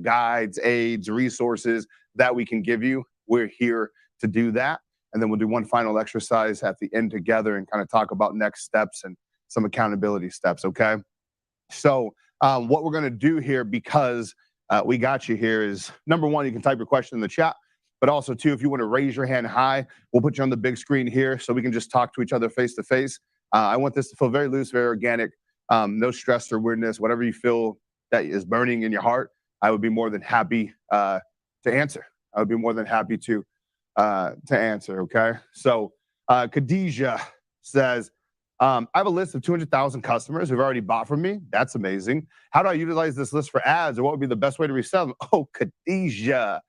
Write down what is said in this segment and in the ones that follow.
guides, aids, resources that we can give you. We're here to do that. And then we'll do one final exercise at the end together and kind of talk about next steps and some accountability steps, okay? So what we're going to do here, because we got you here, is number one, you can type your question in the chat. But also, too, if you want to raise your hand high, we'll put you on the big screen here so we can just talk to each other face to face. I want this to feel very loose, very organic, no stress or weirdness. Whatever you feel that is burning in your heart, I would be more than happy to answer. I would be more than happy to answer, okay? So Khadijah says, I have a list of 200,000 customers who've already bought from me. That's amazing. How do I utilize this list for ads, or what would be the best way to resell them? Oh, Khadijah,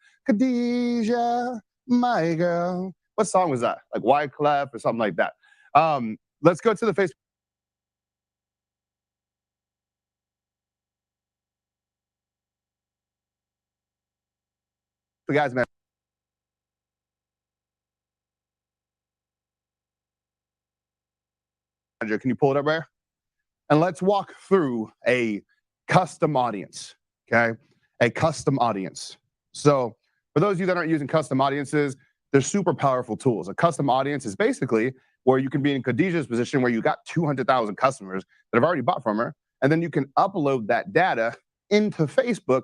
my girl. What song was that? Like Wyclef or something like that. Let's go to the Facebook. Guys, man. Can you pull it up there? And let's walk through a custom audience, okay? A custom audience. So for those of you that aren't using custom audiences, they're super powerful tools. A custom audience is basically where you can be in Khadijah's position where you got 200,000 customers that have already bought from her, and then you can upload that data into Facebook.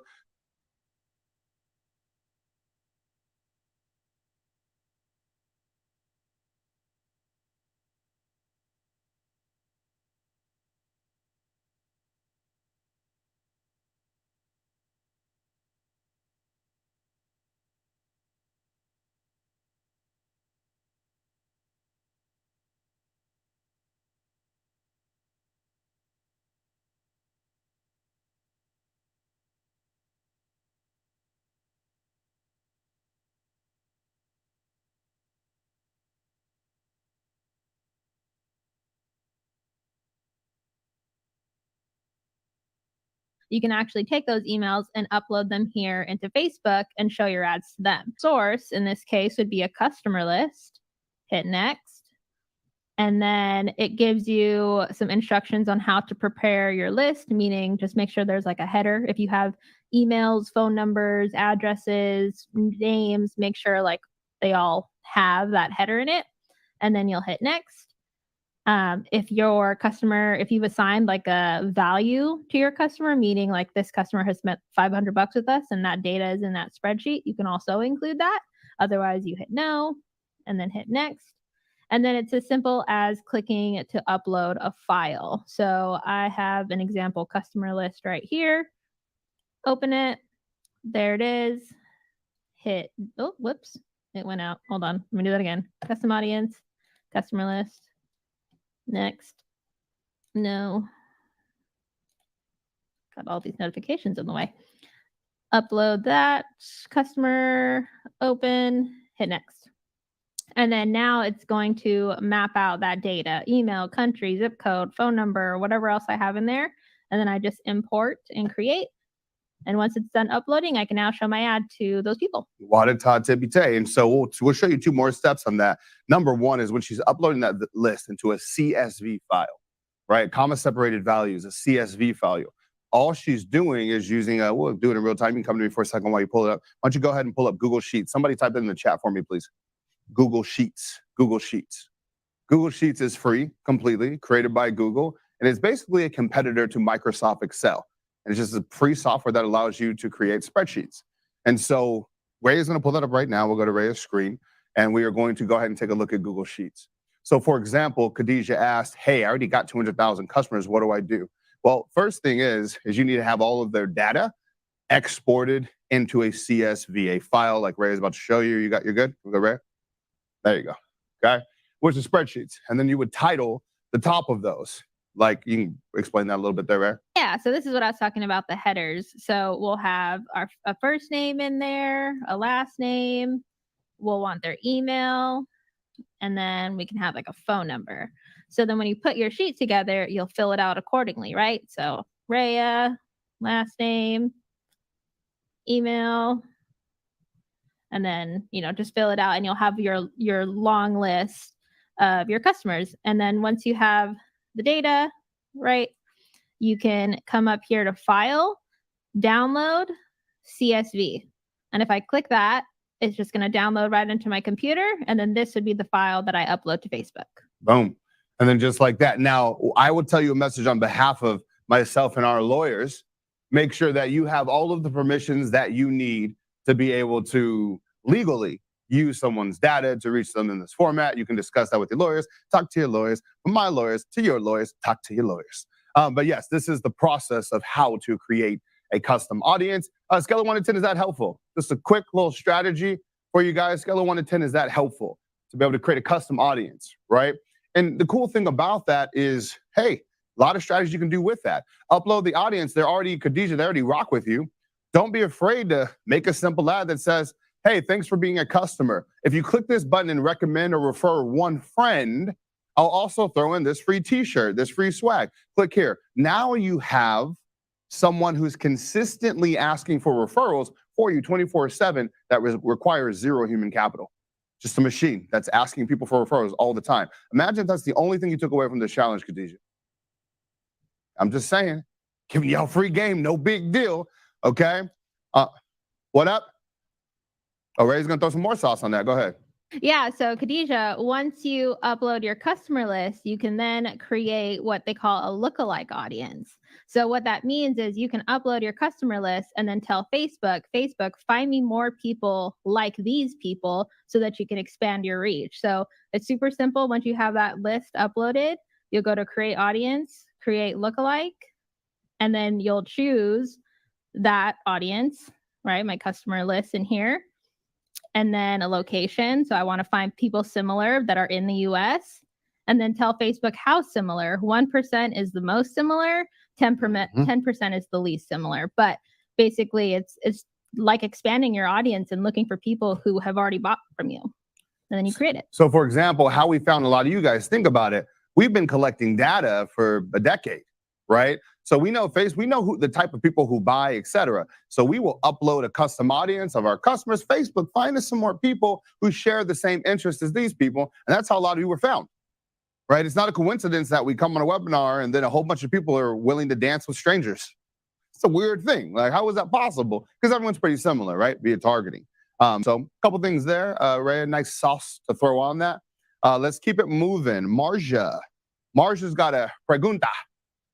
You can actually take those emails and upload them here into Facebook and show your ads to them. Source, in this case, would be a customer list. Hit next. And then it gives you some instructions on how to prepare your list, meaning just make sure there's like a header. If you have emails, phone numbers, addresses, names, make sure like they all have that header in it. And then you'll hit next. If you've assigned like a value to your customer, meaning like this customer has spent $500 with us and that data is in that spreadsheet, you can also include that. Otherwise, you hit no and then hit next. And then it's as simple as clicking to upload a file. So I have an example customer list right here. Open it. There it is. Hit, oh, whoops. It went out. Hold on. Let me do that again. Custom audience, customer list. Next. No. Got all these notifications in the way. Upload that. Customer, open, hit next. And then now it's going to map out that data, email, country, zip code, phone number, whatever else I have in there. And then I just import and create. And once it's done uploading, I can now show my ad to those people. And so we'll show you two more steps on that. Number one is when she's uploading that list into a CSV file, right? Comma separated values, a CSV file. All she's doing is using we'll do it in real time. You can come to me for a second while you pull it up. Why don't you go ahead and pull up Google Sheets? Somebody type it in the chat for me, please. Google Sheets. Google Sheets. Google Sheets is free, completely created by Google, and it's basically a competitor to Microsoft Excel. And it's just a free software that allows you to create spreadsheets. And so Ray is going to pull that up right now. We'll go to Ray's screen, and we are going to go ahead and take a look at Google Sheets. So for example, Khadijah asked, hey, I already got 200,000 customers. What do I do? Well, first thing is you need to have all of their data exported into a CSV, a file like Ray is about to show you. You're good? We'll go, Ray? There you go. Okay. Which is spreadsheets. And then you would title the top of those. Like, you can explain that a little bit there, Ray? Yeah, so this is what I was talking about, the headers. So we'll have a first name in there, a last name. We'll want their email, and then we can have like a phone number. So then when you put your sheet together, you'll fill it out accordingly, right? So Rhea, last name, email, and then, just fill it out, and you'll have your long list of your customers. And then once you have the data, right, you can come up here to File, Download, CSV. And if I click that, it's just going to download right into my computer. And then this would be the file that I upload to Facebook. Boom. And then just like that. Now, I will tell you a message on behalf of myself and our lawyers. Make sure that you have all of the permissions that you need to be able to legally use someone's data to reach them in this format. You can discuss that with your lawyers, talk to your lawyers, from my lawyers to your lawyers, talk to your lawyers. But yes, this is the process of how to create a custom audience. Scale of 1 to 10, is that helpful? Just a quick little strategy for you guys. Scale of 1 to 10, is that helpful to be able to create a custom audience, right? And the cool thing about that is, hey, a lot of strategies you can do with that. Upload the audience. They're already, Khadija, they already rock with you. Don't be afraid to make a simple ad that says, hey, thanks for being a customer. If you click this button and recommend or refer one friend, I'll also throw in this free t-shirt, this free swag. Click here. Now you have someone who's consistently asking for referrals for you 24/7 that requires zero human capital. Just a machine that's asking people for referrals all the time. Imagine if that's the only thing you took away from this challenge, Khadija. I'm just saying, giving y'all free game, no big deal, okay? What up? Oh, Ray's gonna throw some more sauce on that. Go ahead. Yeah, so Khadija, once you upload your customer list, you can then create what they call a lookalike audience. So what that means is you can upload your customer list and then tell Facebook, find me more people like these people so that you can expand your reach. So it's super simple. Once you have that list uploaded, you'll go to create audience, create lookalike, and then you'll choose that audience, right? My customer list in here. And then a location. So I want to find people similar that are in the US, and then tell Facebook how similar. 1% is the most similar, 10% is the least similar. But basically it's like expanding your audience and looking for people who have already bought from you. And then you create it. So for example, how we found a lot of you guys, think about it. We've been collecting data for a decade, right? So we know we know who the type of people who buy, etc. So we will upload a custom audience of our customers. Facebook, find us some more people who share the same interests as these people. And that's how a lot of you were found, right? It's not a coincidence that we come on a webinar and then a whole bunch of people are willing to dance with strangers. It's a weird thing. Like, how is that possible? Because everyone's pretty similar, right? Via targeting. So a couple things there. Ray, a nice sauce to throw on that. Let's keep it moving. Marja. Marja's got a pregunta.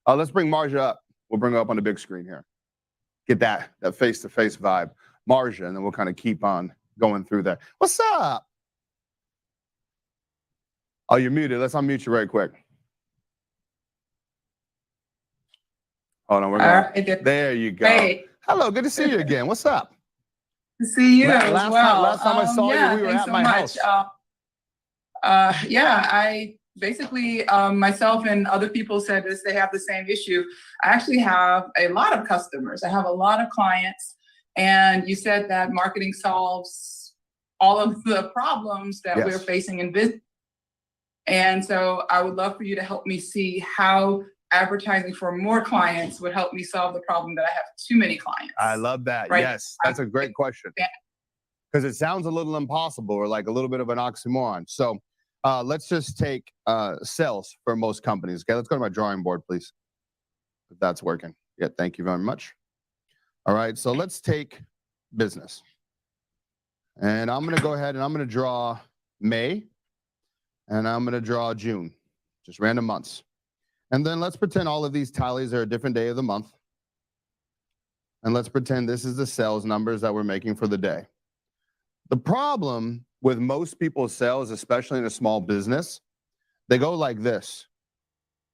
Let's bring Marja up. We'll bring her up on the big screen here. Get that face-to-face vibe. Marja, and then we'll kind of keep on going through that. What's up? Oh, you're muted. Let's unmute you right quick. Hold on, we're going. There you go. Hey. Hello, good to see you again. What's up? To see you as last well. Last time I saw you, we were at my house. I basically, myself and other people said this, they have the same issue. I actually have a lot of customers. I have a lot of clients. And you said that marketing solves all of the problems that Yes. we're facing in business. And so I would love for you to help me see how advertising for more clients would help me solve the problem that I have too many clients. I love that. Right. Yes, that's a great question. Because it sounds a little impossible or like a little bit of an oxymoron. So let's just take sales for most companies. Okay, let's go to my drawing board, please. If that's working. Yeah, thank you very much. All right, so let's take business. And I'm going to go ahead and I'm going to draw May. And I'm going to draw June. Just random months. And then let's pretend all of these tallies are a different day of the month. And let's pretend this is the sales numbers that we're making for the day. The problem with most people's sales, especially in a small business, they go like this.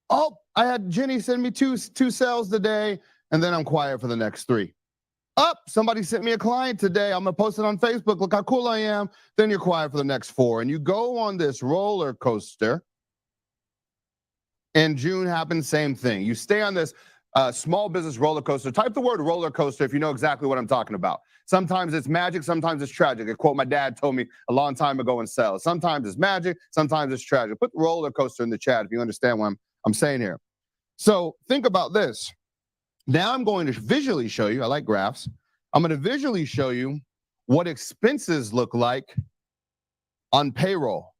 Oh, I had Jenny send me two sales today, and then I'm quiet for the next 3. Oh, somebody sent me a client today. I'm going to post it on Facebook. Look how cool I am. Then you're quiet for the next 4. And you go on this roller coaster. In June happens, same thing. You stay on this small business roller coaster. Type the word roller coaster if you know exactly what I'm talking about. Sometimes it's magic, sometimes it's tragic. A quote my dad told me a long time ago in sales. Sometimes it's magic, sometimes it's tragic. Put the roller coaster in the chat if you understand what I'm saying here. So think about this. Now I'm going to visually show you, I like graphs. I'm going to visually show you what expenses look like on payroll.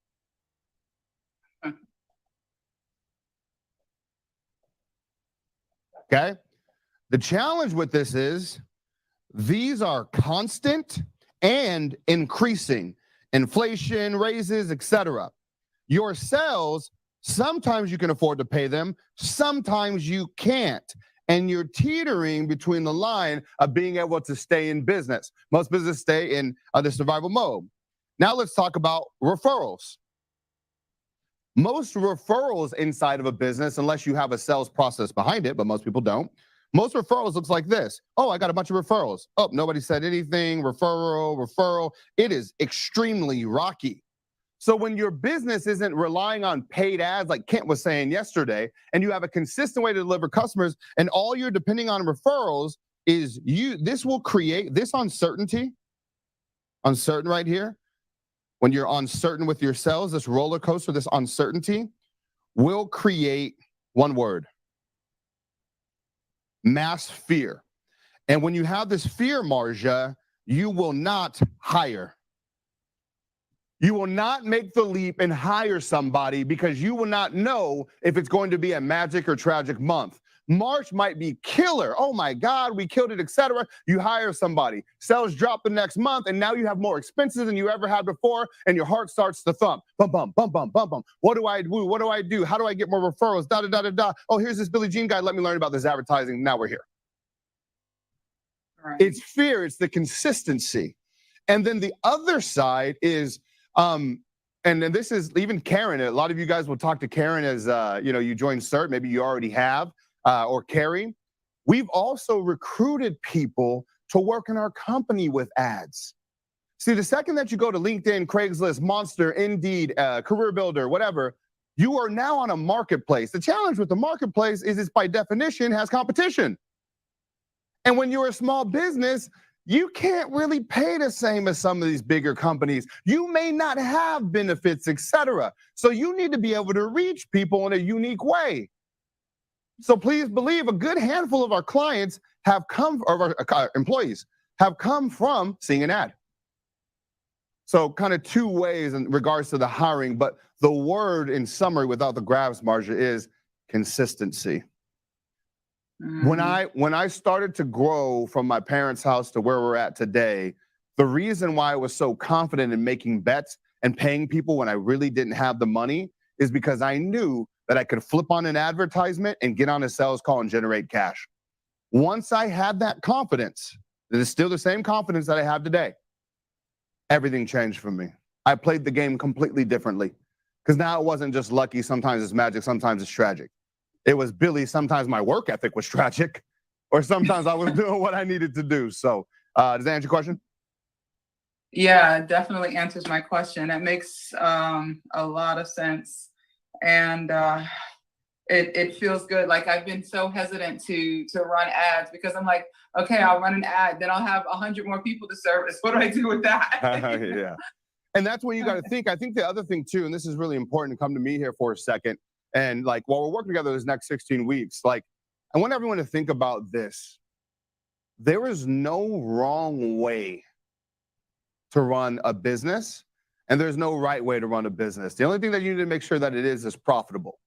Okay? The challenge with this is These are constant and increasing. Inflation, raises, etc. Your sales, sometimes you can afford to pay them, sometimes you can't. And you're teetering between the line of being able to stay in business. Most businesses stay in the survival mode. Now let's talk about referrals. Most referrals inside of a business, unless you have a sales process behind it, but most people don't, most referrals looks like this. Oh, I got a bunch of referrals. Oh, nobody said anything. Referral. It is extremely rocky. So when your business isn't relying on paid ads like Kent was saying yesterday, and you have a consistent way to deliver customers, and all you're depending on referrals is this will create this uncertainty right here. When you're uncertain with your sales, this roller coaster, this uncertainty will create one word: mass fear. And when you have this fear, Marja, you will not hire. You will not make the leap and hire somebody because you will not know if it's going to be a magic or tragic month. March might be killer. Oh my God, we killed it, etc. You hire somebody, sales drop the next month, and now you have more expenses than you ever had before, and your heart starts to thump. Bum, bum, bum, bum, bum, bum. What do I do? What do I do? How do I get more referrals? Da, da, da, da, da. Oh, here's this Billie Jean guy. Let me learn about this advertising. Now we're here. Right. It's fear. It's the consistency. And then the other side is, and then this is even Karen. A lot of you guys will talk to Karen as you join CERT. Maybe you already have, or Carrie. We've also recruited people to work in our company with ads. See, the second that you go to LinkedIn, Craigslist, Monster, Indeed, Career Builder, whatever, you are now on a marketplace. The challenge with the marketplace is it's by definition has competition. And when you're a small business, you can't really pay the same as some of these bigger companies. You may not have benefits, etc. So you need to be able to reach people in a unique way. So please believe a good handful of our clients have come, or our employees have come from seeing an ad. So kind of two ways in regards to the hiring, but the word in summary without the grabs, Marja, is consistency. When I started to grow from my parents' house to where we're at today, the reason why I was so confident in making bets and paying people when I really didn't have the money is because I knew that I could flip on an advertisement and get on a sales call and generate cash. Once I had that confidence, it is still the same confidence that I have today, everything changed for me. I played the game completely differently because now it wasn't just lucky. Sometimes it's magic, sometimes it's tragic. It was Billy. Sometimes my work ethic was tragic, or sometimes I was doing what I needed to do. So does that answer your question? Yeah, it definitely answers my question. That makes a lot of sense. And it feels good. Like I've been so hesitant to run ads because I'm like, okay, I'll run an ad, then I'll have 100 more people to service. What do I do with that? Yeah. And that's when you got to think. I think the other thing too, and this is really important to come to me here for a second. And like while we're working together this next 16 weeks, like I want everyone to think about this. There is no wrong way to run a business, and there's no right way to run a business. The only thing that you need to make sure that it is profitable.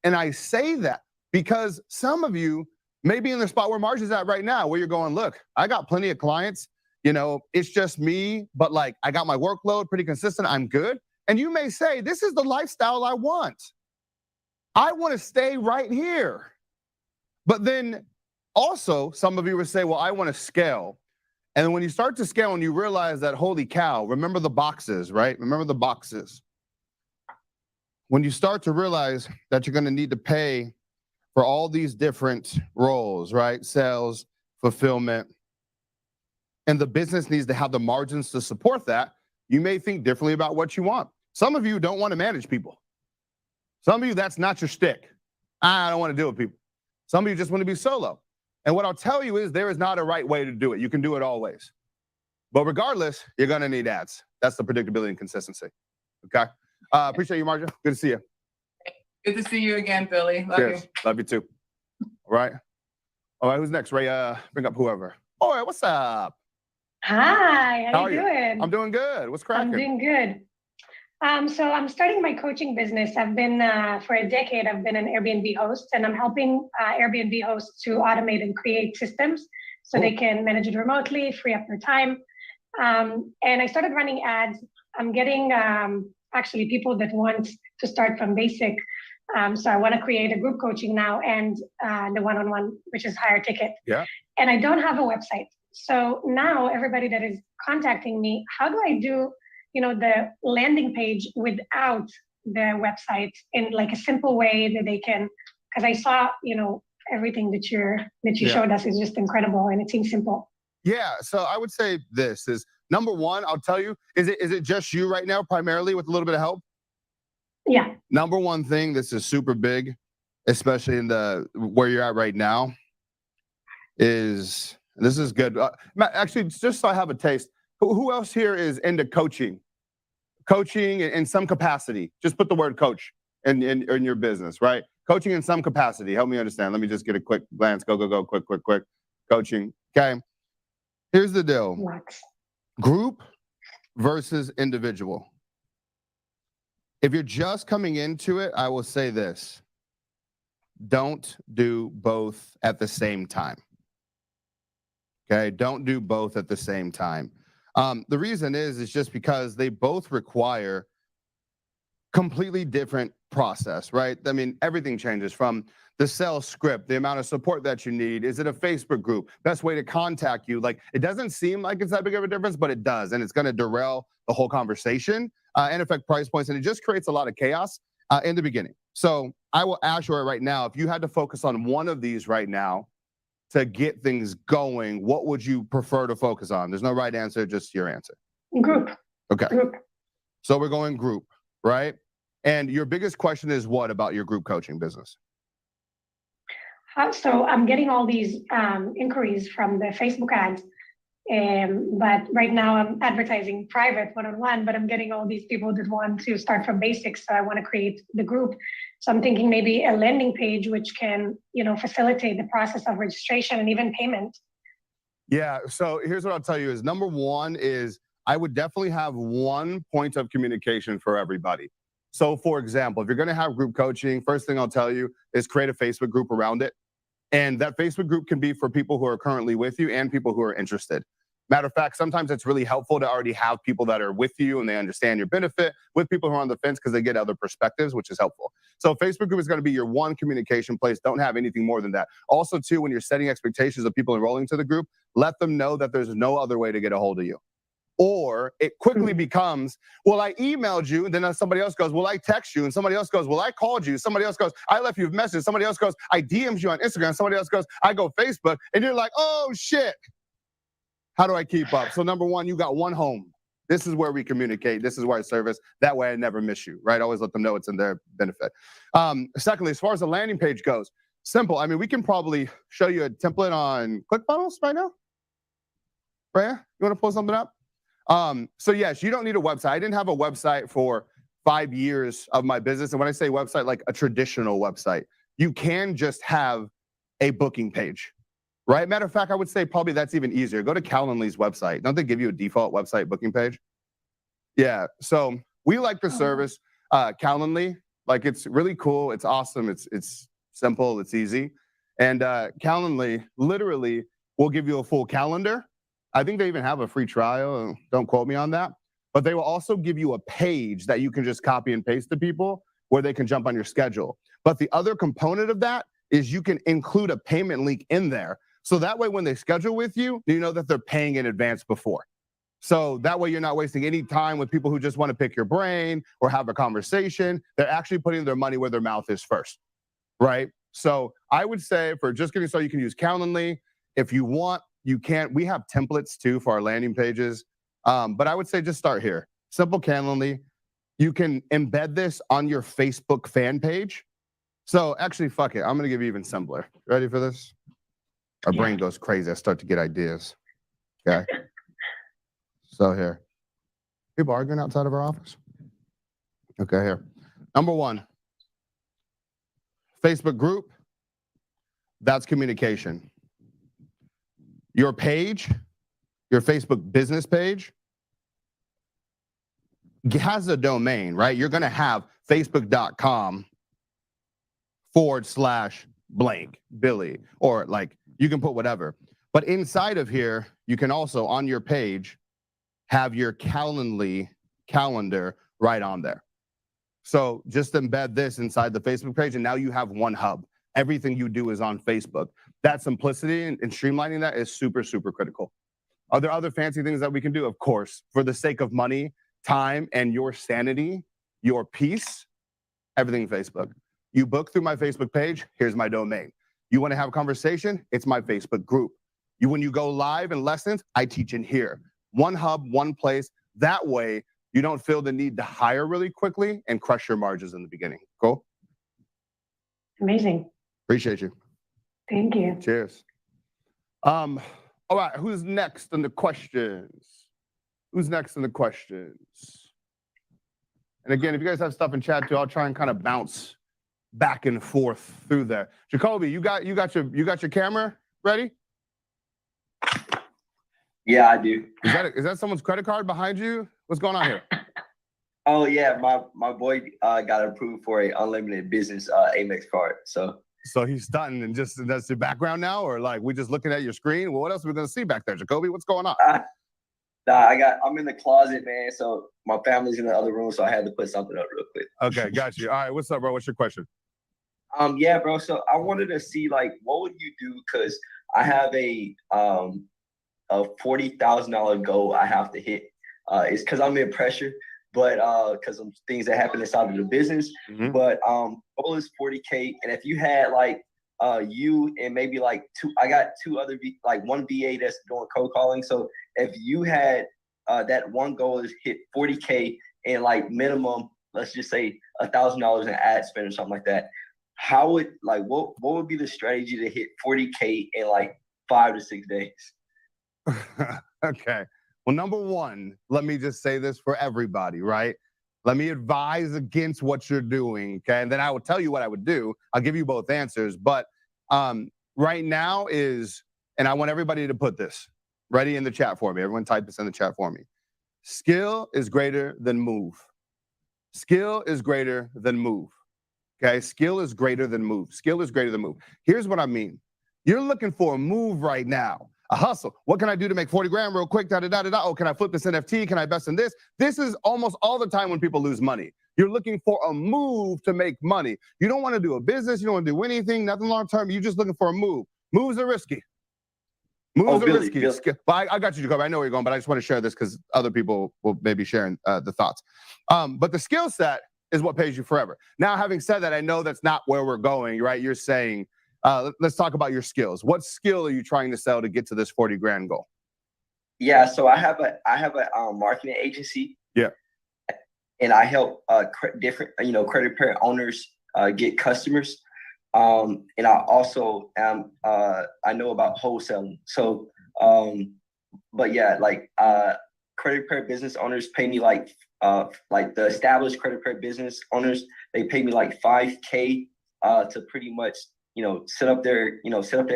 And I say that because some of you may be in the spot where Marja's at right now, where you're going, look, I got plenty of clients, it's just me, but like I got my workload pretty consistent, I'm good. And you may say, this is the lifestyle I want. I want to stay right here. But then also some of you would say, well, I want to scale. And then when you start to scale and you realize that, holy cow, remember the boxes, right? Remember the boxes. When you start to realize that you're going to need to pay for all these different roles, right? Sales, fulfillment, and the business needs to have the margins to support that, you may think differently about what you want. Some of you don't want to manage people. Some of you, that's not your stick. I don't want to deal with people. Some of you just want to be solo. And what I'll tell you is there is not a right way to do it. You can do it always. But regardless, you're going to need ads. That's the predictability and consistency. Okay? Appreciate you, Marja. Good to see you. Good to see you again, Billy. Love you. Love you too. All right. All right, who's next? Ray, bring up whoever. All right, what's up? Hi, how you doing? I'm doing good. What's cracking? I'm doing good. So I'm starting my coaching business. I've been, for a decade, I've been an Airbnb host, and I'm helping Airbnb hosts to automate and create systems so they can manage it remotely, free up their time. And I started running ads. I'm getting actually people that want to start from basic. So I want to create a group coaching now and the one-on-one, which is higher ticket. Yeah. And I don't have a website. So now everybody that is contacting me, how do I do, the landing page without the website in like a simple way that they can, because I saw, everything that you showed us is just incredible and it seems simple. Yeah. So I would say this is number one, I'll tell you, is it just you right now, primarily with a little bit of help? Yeah. Number one thing, this is super big, especially in where you're at right now, is this is good. Actually, just so I have a taste, who else here is into coaching in some capacity? Just put the word coach in your business, right? Coaching in some capacity. Help me understand. Let me just get a quick glance. Go. Quick. Coaching. Okay. Here's the deal. Works. Group versus individual. If you're just coming into it, I will say this. Don't do both at the same time. Okay, don't do both at the same time. The reason is just because they both require completely different process, right? I mean, everything changes from the sales script, the amount of support that you need. Is it a Facebook group? Best way to contact you? Like, it doesn't seem like it's that big of a difference, but it does. And it's going to derail the whole conversation and affect price points. And it just creates a lot of chaos in the beginning. So I will ask you right now, if you had to focus on one of these right now to get things going, what would you prefer to focus on? There's no right answer, just your answer. Group. Okay. Group. So we're going group, right? And your biggest question is what about your group coaching business? So I'm getting all these inquiries from the Facebook ads, but right now I'm advertising private one-on-one, but I'm getting all these people that want to start from basics. So I want to create the group. So I'm thinking maybe a landing page, which can, facilitate the process of registration and even payment. Yeah, so here's what I'll tell you is number one is I would definitely have one point of communication for everybody. So for example, if you're going to have group coaching, first thing I'll tell you is create a Facebook group around it. And that Facebook group can be for people who are currently with you and people who are interested. Matter of fact, sometimes it's really helpful to already have people that are with you and they understand your benefit with people who are on the fence because they get other perspectives, which is helpful. So Facebook group is going to be your one communication place. Don't have anything more than that. Also, too, when you're setting expectations of people enrolling to the group, let them know that there's no other way to get a hold of you. Or it quickly becomes, well, I emailed you, and then somebody else goes, well, I text you, and somebody else goes, well, I called you. Somebody else goes, I left you a message. Somebody else goes, I DM'd you on Instagram. Somebody else goes, I go Facebook. And you're like, oh, shit. How do I keep up? So number one, you got one home. This is where we communicate. This is where I service. That way I never miss you, right? Always let them know it's in their benefit. Secondly, as far as the landing page goes, simple. I mean, we can probably show you a template on ClickFunnels right now. Freya, you want to pull something up? So yes, you don't need a website. I didn't have a website for 5 years of my business. And when I say website, like a traditional website, you can just have a booking page, right? Matter of fact, I would say probably that's even easier. Go to Calendly's website. Don't they give you a default website booking page? Yeah, so we like the service, Calendly. Like, it's really cool. It's awesome. It's simple. It's easy. And Calendly literally will give you a full calendar. I think they even have a free trial. Don't quote me on that. But they will also give you a page that you can just copy and paste to people where they can jump on your schedule. But the other component of that is you can include a payment link in there. So that way when they schedule with you, you know that they're paying in advance before. So that way you're not wasting any time with people who just want to pick your brain or have a conversation. They're actually putting their money where their mouth is first, right? So I would say for just getting started, you can use Calendly. If you want, you can. We have templates too for our landing pages. But I would say just start here. Simple Calendly. You can embed this on your Facebook fan page. So actually, fuck it. I'm going to give you even simpler. Ready for this? Our brain goes crazy. I start to get ideas. Okay. So here. People arguing outside of our office? Okay, here. Number one. Facebook group. That's communication. Your page, your Facebook business page, has a domain, right? You're going to have facebook.com/blank Billy, or like you can put whatever. But inside of here, you can also, on your page, have your calendar right on there. So just embed this inside the Facebook page, and now you have one hub. Everything you do is on Facebook. That simplicity and streamlining that is super, super critical. Are there other fancy things that we can do? Of course. For the sake of money, time, and your sanity, your peace, everything Facebook. You book through my Facebook page, here's my domain. You want to have a conversation? It's my Facebook group. When you go live in lessons, I teach in here. One hub, one place. That way, you don't feel the need to hire really quickly and crush your margins in the beginning. Cool? Amazing. Appreciate you. Thank you. Cheers. All right, who's next in the questions? Who's next in the questions? And again, if you guys have stuff in chat too, I'll try and kind of bounce back and forth through there. Jacoby, you got your camera ready? Yeah, I do. Is that someone's credit card behind you? What's going on here? Oh yeah, my boy got approved for a unlimited business Amex card. So he's stunting, and that's the background now, or like we just looking at your screen? Well, what else are we gonna see back there, Jacoby? What's going on? I'm in the closet, man. So my family's in the other room, so I had to put something up real quick. Okay, got you. All right, what's up, bro? What's your question? Yeah, bro. So I wanted to see like what would you do, because I have a $40,000 goal I have to hit. It's because I'm in pressure, but because of things that happen inside of the business. Mm-hmm. But goal is 40K, and if you had like you and maybe like I got two other one VA that's doing cold calling. So if you had that one goal is hit 40K and like minimum, let's just say $1,000 in ad spend or something like that, how would what would be the strategy to hit 40K in like 5 to 6 days? Okay. Well, number one, let me just say this for everybody, right? Let me advise against what you're doing, okay? And then I will tell you what I would do. I'll give you both answers. But right now and I want everybody to put this ready in the chat for me. Everyone type this in the chat for me. Skill is greater than move. Skill is greater than move. Okay? Skill is greater than move. Skill is greater than move. Here's what I mean. You're looking for a move right now. A hustle. What can I do to make 40 grand real quick? Oh, can I flip this NFT? Can I invest in this? This is almost all the time when people lose money. You're looking for a move to make money. You don't want to do a business. You don't want to do anything, nothing long term. You're just looking for a move. Moves are risky. Moves are risky. But I got you, Jacob. I know where you're going, but I just want to share this because other people will maybe sharing the thoughts. But the skill set is what pays you forever. Now, having said that, I know that's not where we're going, right? You're saying, let's talk about your skills. What skill are you trying to sell to get to this 40 grand goal? Yeah, so I have a marketing agency. Yeah, and I help different credit repair owners get customers. And I also am I know about wholesaling. So but yeah, credit repair business owners pay me like the established credit repair business owners, they pay me like $5K to pretty much set up their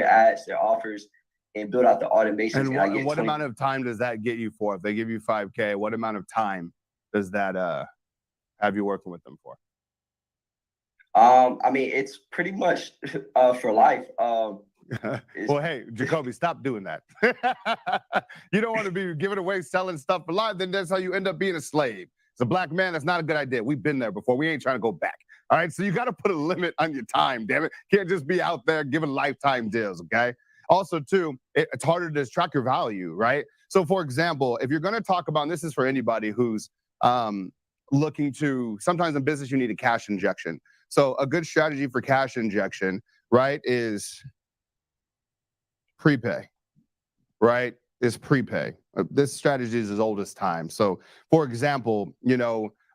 ads, their offers, and build out the automations. And what amount of time does that get you for? If they give you $5K, what amount of time does that have you working with them for? I mean, it's pretty much for life. Well, hey, Jacoby, stop doing that. You don't want to be giving away, selling stuff for life. Then that's how you end up being a slave. As a black man, that's not a good idea. We've been there before. We ain't trying to go back. All right, so you got to put a limit on your time, damn it. Can't just be out there giving lifetime deals, okay? Also, too, it's harder to track your value, right? So, for example, if you're going to talk about, and this is for anybody who's looking to, sometimes in business, you need a cash injection. So a good strategy for cash injection, right, is prepay, right? Is prepay. This strategy is as old as time. So, for example,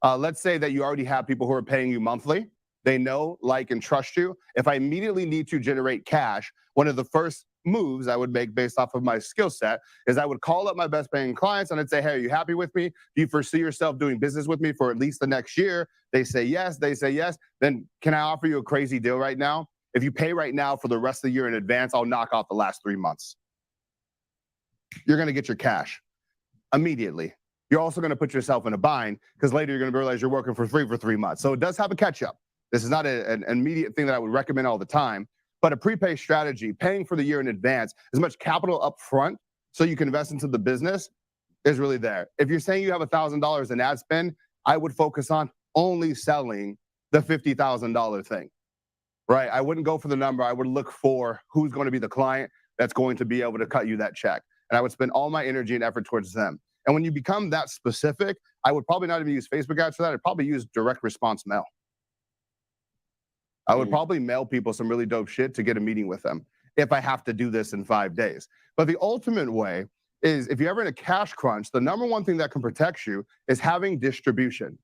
let's say that you already have people who are paying you monthly. They know, like, and trust you. If I immediately need to generate cash, one of the first moves I would make based off of my skill set is I would call up my best paying clients and I'd say, hey, are you happy with me? Do you foresee yourself doing business with me for at least the next year? They say yes. Then can I offer you a crazy deal right now? If you pay right now for the rest of the year in advance, I'll knock off the last 3 months. You're going to get your cash immediately. You're also going to put yourself in a bind because later you're going to realize you're working for free for 3 months. So it does have a catch up. This is not an immediate thing that I would recommend all the time. But a prepay strategy, paying for the year in advance, as much capital up front so you can invest into the business is really there. If you're saying you have $1,000 in ad spend, I would focus on only selling the $50,000 thing, right? I wouldn't go for the number. I would look for who's going to be the client that's going to be able to cut you that check. And I would spend all my energy and effort towards them. And when you become that specific, I would probably not even use Facebook ads for that. I'd probably use direct response mail. I would probably mail people some really dope shit to get a meeting with them if I have to do this in 5 days. But the ultimate way is, if you're ever in a cash crunch, the number one thing that can protect you is having distribution.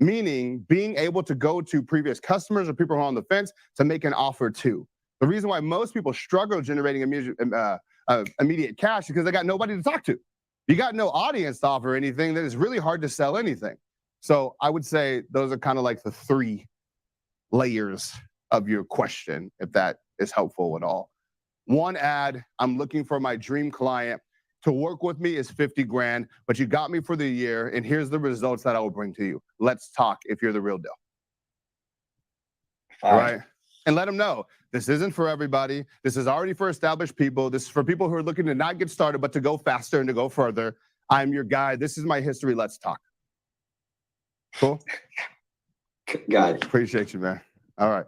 Meaning being able to go to previous customers or people who are on the fence to make an offer to. The reason why most people struggle generating immediate cash is because they got nobody to talk to. You got no audience to offer anything, then it's really hard to sell anything. So I would say those are kind of like the 3 layers of your question, if that is helpful at all. 1 ad, I'm looking for my dream client. To work with me is 50 grand, but you got me for the year, and here's the results that I will bring to you. Let's talk if you're the real deal. All right? And let them know, this isn't for everybody. This is already for established people. This is for people who are looking to not get started, but to go faster and to go further. I'm your guy. This is my history. Let's talk. Cool? Got it. Appreciate you, man. All right.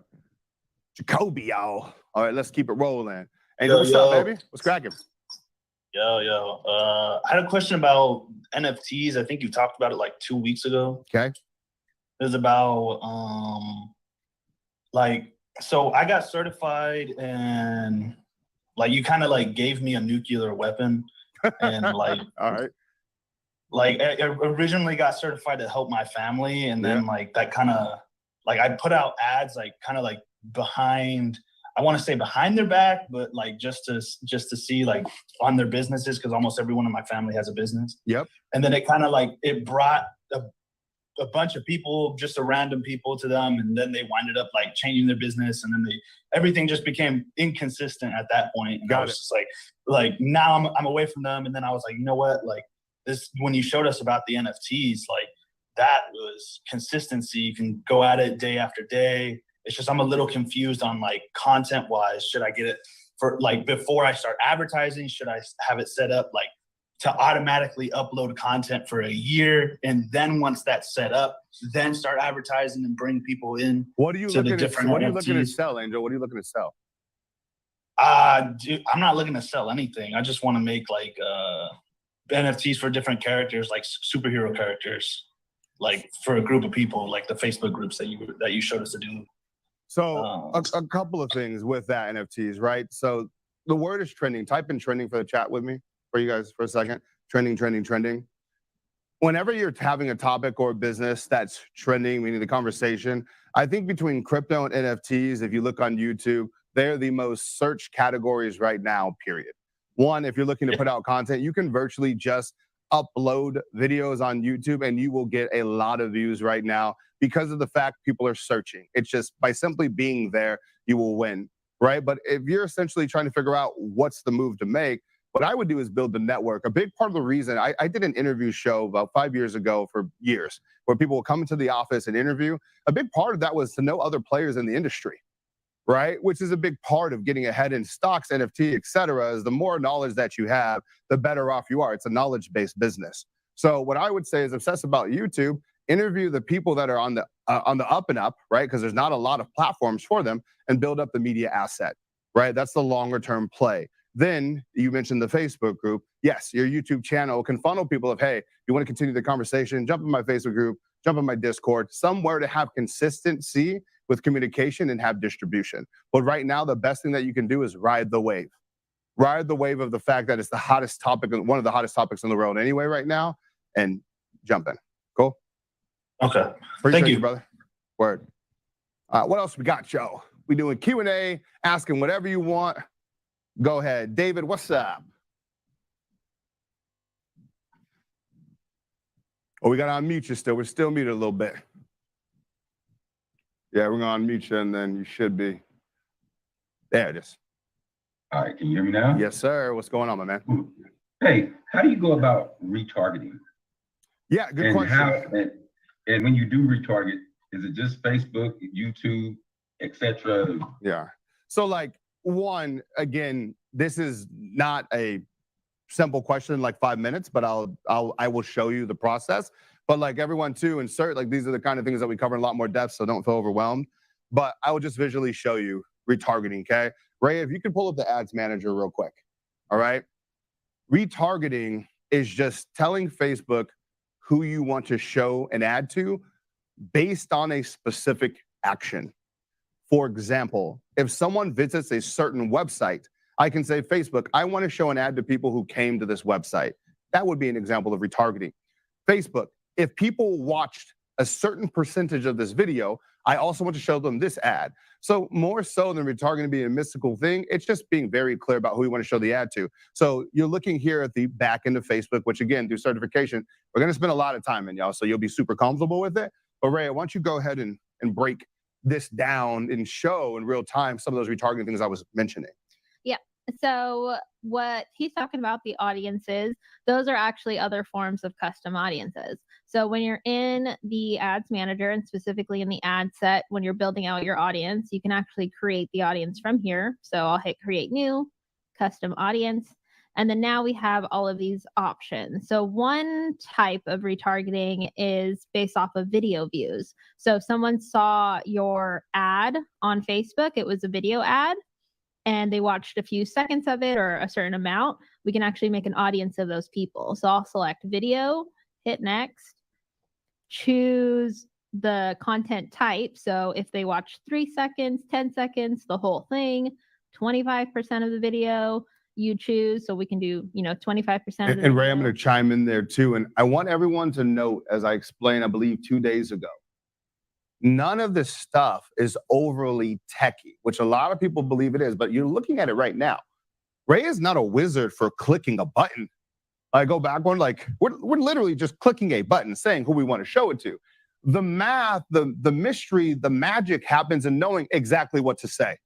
Jacoby, y'all. All right, let's keep it rolling. Hey, Yo, what's up, baby? What's cracking? I had a question about NFTs. I think you talked about it like 2 weeks ago. Okay. It was about so I got certified, and like you kind of like gave me a nuclear weapon, and like all right. Like I originally got certified to help my family, and then like that kind of like I put out ads like kind of like behind, I want to say behind their back, but like just to see like on their businesses, because almost everyone in my family has a business. Yep. And then it kind of like it brought a bunch of people, just a random people to them, and then they winded up like changing their business, and then everything just became inconsistent at that point. And I was just like now I'm away from them, and then I was like, you know what, like this, when you showed us about the NFTs, like that was consistency. You can go at it day after day. It's just I'm a little confused on like content wise. Should I get it for like before I start advertising? Should I have it set up like to automatically upload content for a year, and then once that's set up, then start advertising and bring people in? What are you looking to sell, Angel? What are you looking to sell? Dude, I'm not looking to sell anything. I just want to make like NFTs for different characters, like superhero characters, like for a group of people, like the Facebook groups that you showed us to do. So a couple of things with that NFTs, right? So the word is trending. Type in trending for the chat with me for you guys for a second. Trending. Whenever you're having a topic or a business that's trending, meaning the conversation, I think between crypto and NFTs, if you look on YouTube, they're the most searched categories right now, period. One, if you're looking to put out content, you can virtually just upload videos on YouTube and you will get a lot of views right now because of the fact people are searching. It's just by simply being there, you will win, right? But if you're essentially trying to figure out what's the move to make, what I would do is build the network. A big part of the reason, I did an interview show about 5 years ago for years where people will come into the office and interview. A big part of that was to know other players in the industry, right? Which is a big part of getting ahead in stocks, NFT, et cetera, is the more knowledge that you have, the better off you are. It's a knowledge-based business. So what I would say is obsess about YouTube, interview the people that are on the up and up, right? Because there's not a lot of platforms for them, and build up the media asset, right? That's the longer term play. Then you mentioned the Facebook group. Yes, your YouTube channel can funnel people of, hey, you want to continue the conversation, jump in my Facebook group, jump in my Discord, somewhere to have consistency with communication and have distribution. But right now, the best thing that you can do is ride the wave. Ride the wave of the fact that it's the hottest topic, one of the hottest topics in the world anyway right now, and jump in. Cool? Okay. Appreciate Thank you, brother. Word. What else we got, Joe? We doing Q&A, asking whatever you want. Go ahead. David, what's up? Oh, we got to unmute you still. We're still muted a little bit. Yeah, we're going to unmute you, and then you should be. There it is. All right, can you hear me now? Yes, sir. What's going on, my man? Hey, how do you go about retargeting? Yeah, good question. And when you do retarget, is it just Facebook, YouTube, etc.? Yeah. So like one, again, this is not a simple question in like 5 minutes, but I will show you the process. But like everyone too, insert like these are the kind of things that we cover in a lot more depth, so don't feel overwhelmed. But I will just visually show you retargeting, okay? Ray, if you can pull up the ads manager real quick, all right? Retargeting is just telling Facebook who you want to show an ad to based on a specific action. For example, if someone visits a certain website, I can say, Facebook, I want to show an ad to people who came to this website. That would be an example of retargeting. Facebook, if people watched a certain percentage of this video, I also want to show them this ad. So more so than retargeting being a mystical thing, it's just being very clear about who you want to show the ad to. So you're looking here at the back end of Facebook, which again, through certification, we're going to spend a lot of time in, y'all, so you'll be super comfortable with it. But Ray, why don't you go ahead and break this down and show in real time some of those retargeting things I was mentioning. Yeah. So what he's talking about, the audiences, those are actually other forms of custom audiences. So when you're in the ads manager and specifically in the ad set, when you're building out your audience, you can actually create the audience from here. So I'll hit create new, custom audience. And then now we have all of these options. So one type of retargeting is based off of video views. So if someone saw your ad on Facebook, it was a video ad, and they watched a few seconds of it or a certain amount, we can actually make an audience of those people. So I'll select video, hit next, choose the content type. So if they watch 3 seconds, 10 seconds, the whole thing, 25% of the video, you choose. So we can do, 25%. And Ray, I'm going to chime in there too. And I want everyone to note, as I explained, I believe 2 days ago, none of this stuff is overly techy, which a lot of people believe it is, but you're looking at it right now. Ray is not a wizard for clicking a button. I go back one, like we're literally just clicking a button saying who we want to show it to. The math, the mystery, the magic happens in knowing exactly what to say,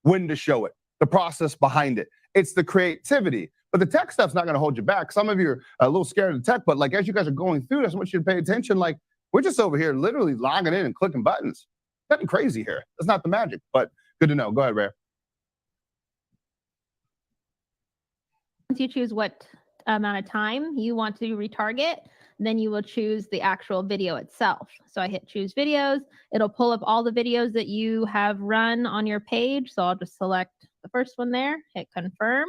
when to show it, the process behind it. It's the creativity. But the tech stuff's not going to hold you back. Some of you are a little scared of the tech, but like as you guys are going through this, I want you to pay attention. Like we're just over here literally logging in and clicking buttons. Nothing crazy here. That's not the magic, but good to know. Go ahead, Ray. Once you choose what amount of time you want to retarget, then you will choose the actual video itself. So I hit choose videos. It'll pull up all the videos that you have run on your page. So I'll just select the first one there, hit confirm.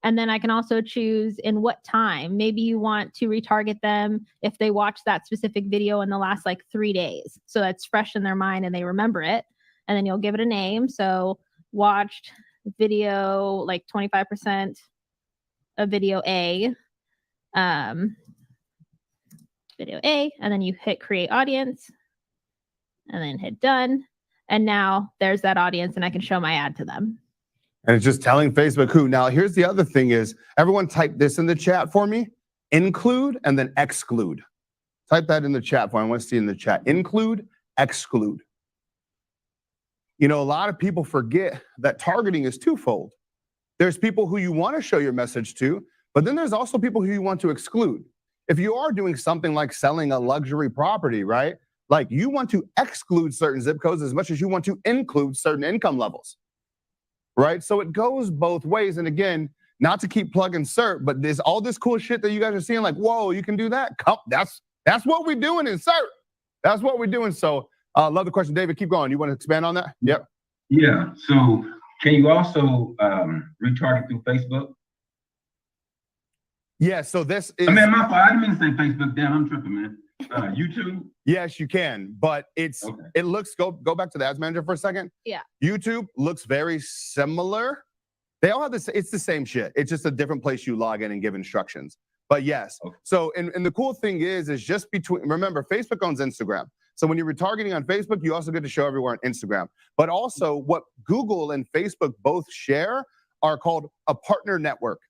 And then I can also choose in what time. Maybe you want to retarget them if they watch that specific video in the last like 3 days. So that's fresh in their mind and they remember it. And then you'll give it a name. So watched video, like 25% of video A. Video A, and then you hit create audience and then hit done. And now there's that audience and I can show my ad to them. And it's just telling Facebook who. Now, here's the other thing is, everyone type this in the chat for me. Include and then exclude. Type that in the chat for me. I want to see in the chat. Include, exclude. A lot of people forget that targeting is twofold. There's people who you want to show your message to, but then there's also people who you want to exclude. If you are doing something like selling a luxury property, right? Like you want to exclude certain zip codes as much as you want to include certain income levels. Right? So it goes both ways. And again, not to keep plugging CERT, but there's all this cool shit that you guys are seeing, like, whoa, you can do that. That's what we're doing in CERT. That's what we're doing. So love the question. David, keep going. You want to expand on that? Yep. Yeah. So can you also retarget through Facebook? Yeah. So this is. I mean, my fault. I didn't mean to say Facebook. Damn, I'm tripping, man. YouTube? Yes, you can, but it's okay. It looks, go back to the ads manager for a second. Yeah. YouTube looks very similar. They all have this, it's the same shit. It's just a different place you log in and give instructions. But yes, okay. So, and the cool thing is just between, remember, Facebook owns Instagram. So when you're retargeting on Facebook, you also get to show everywhere on Instagram. But also what Google and Facebook both share are called a partner network,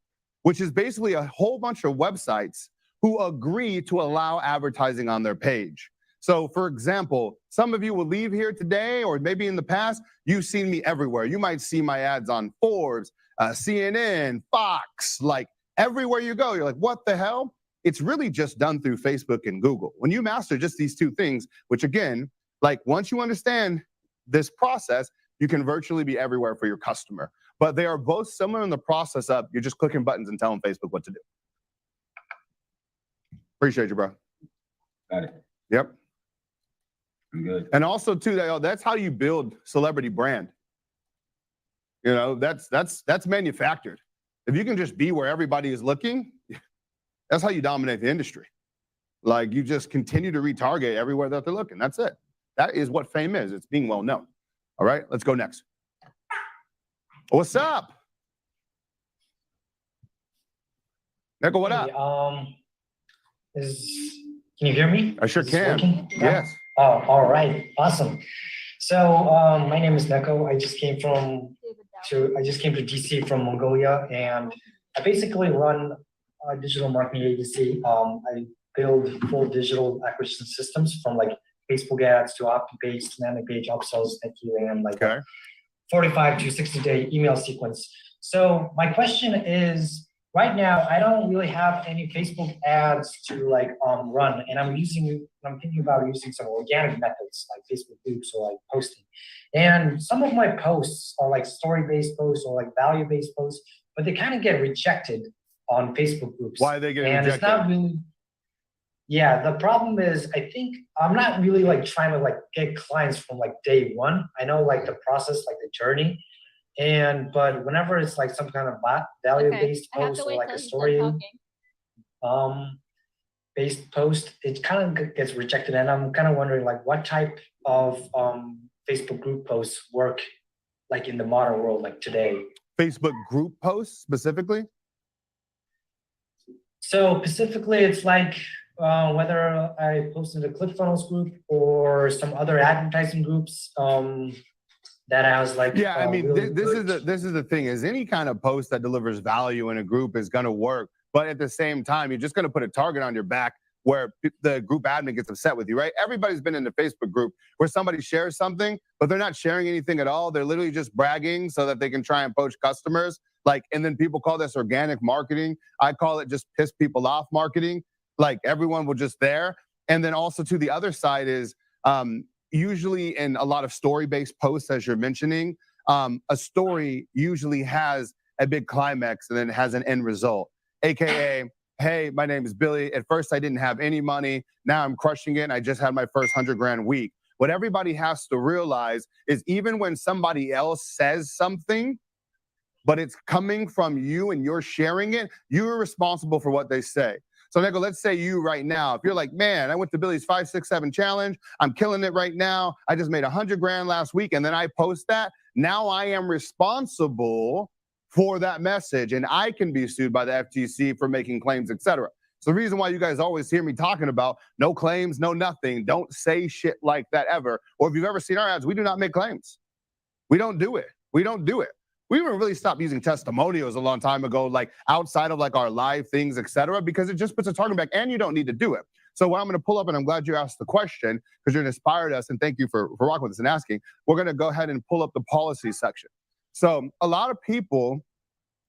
which is basically a whole bunch of websites who agree to allow advertising on their page. So for example, some of you will leave here today, or maybe in the past, you've seen me everywhere. You might see my ads on Forbes, CNN, Fox, like everywhere you go. You're like, what the hell? It's really just done through Facebook and Google. When you master just these two things, which again, like once you understand this process, you can virtually be everywhere for your customer. But they are both similar in the process of you're just clicking buttons and telling Facebook what to do. Appreciate you, bro. Got it. Yep. I'm good. And also too, that's how you build celebrity brand. You know, that's manufactured. If you can just be where everybody is looking, that's how you dominate the industry. Like you just continue to retarget everywhere that they're looking. That's it. That is what fame is. It's being well known. All right, let's go next. What's up? Nico, what up? Can you hear me? I sure Is this can. working? Yes. Oh, all right, awesome. So my name is Neko. I just came to DC from Mongolia, and I basically run a digital marketing agency. I build full digital acquisition systems from like Facebook ads to opt-in-page, landing page, upsells, thank you, and like Okay. 45 to 60-day email sequence. So my question is, right now, I don't really have any Facebook ads to like run, and I'm thinking about using some organic methods like Facebook groups or like posting. And some of my posts are like story-based posts or like value-based posts, but they kind of get rejected on Facebook groups. Why are they getting and rejected? It's not really. Yeah, the problem is I think I'm not really like trying to like get clients from like day one. I know like the process, like the journey. But whenever it's like some kind of value-based post or like a story based post, it kind of gets rejected. And I'm kind of wondering like what type of Facebook group posts work like in the modern world, like today. Facebook group posts specifically? So specifically, it's like whether I post in the ClickFunnels group or some other advertising groups that has like Yeah, I mean, really this is the thing is any kind of post that delivers value in a group is going to work, but at the same time, you're just going to put a target on your back where the group admin gets upset with you, right? Everybody's been in the Facebook group where somebody shares something, but they're not sharing anything at all. They're literally just bragging so that they can try and poach customers. Like, and then people call this organic marketing. I call it just piss people off marketing. Like everyone will just there. And then also to the other side is usually in a lot of story-based posts, as you're mentioning, a story usually has a big climax and then it has an end result. AKA, hey, my name is Billy. At first I didn't have any money. Now I'm crushing it. And I just had my first 100 grand week. What everybody has to realize is even when somebody else says something, but it's coming from you and you're sharing it, you're responsible for what they say. So Nico, let's say you right now, if you're like, man, I went to Billy's 5, 6, 7 challenge. I'm killing it right now. I just made 100 grand last week. And then I post that. Now I am responsible for that message. And I can be sued by the FTC for making claims, etc. So the reason why you guys always hear me talking about no claims, no nothing. Don't say shit like that ever. Or if you've ever seen our ads, we do not make claims. We don't do it. We don't do it. We even really stopped using testimonials a long time ago, like outside of like our live things, etc., because it just puts a target back and you don't need to do it. So what I'm going to pull up, and I'm glad you asked the question because you're inspired us, and thank you for rocking with us and asking. We're going to go ahead and pull up the policy section. So a lot of people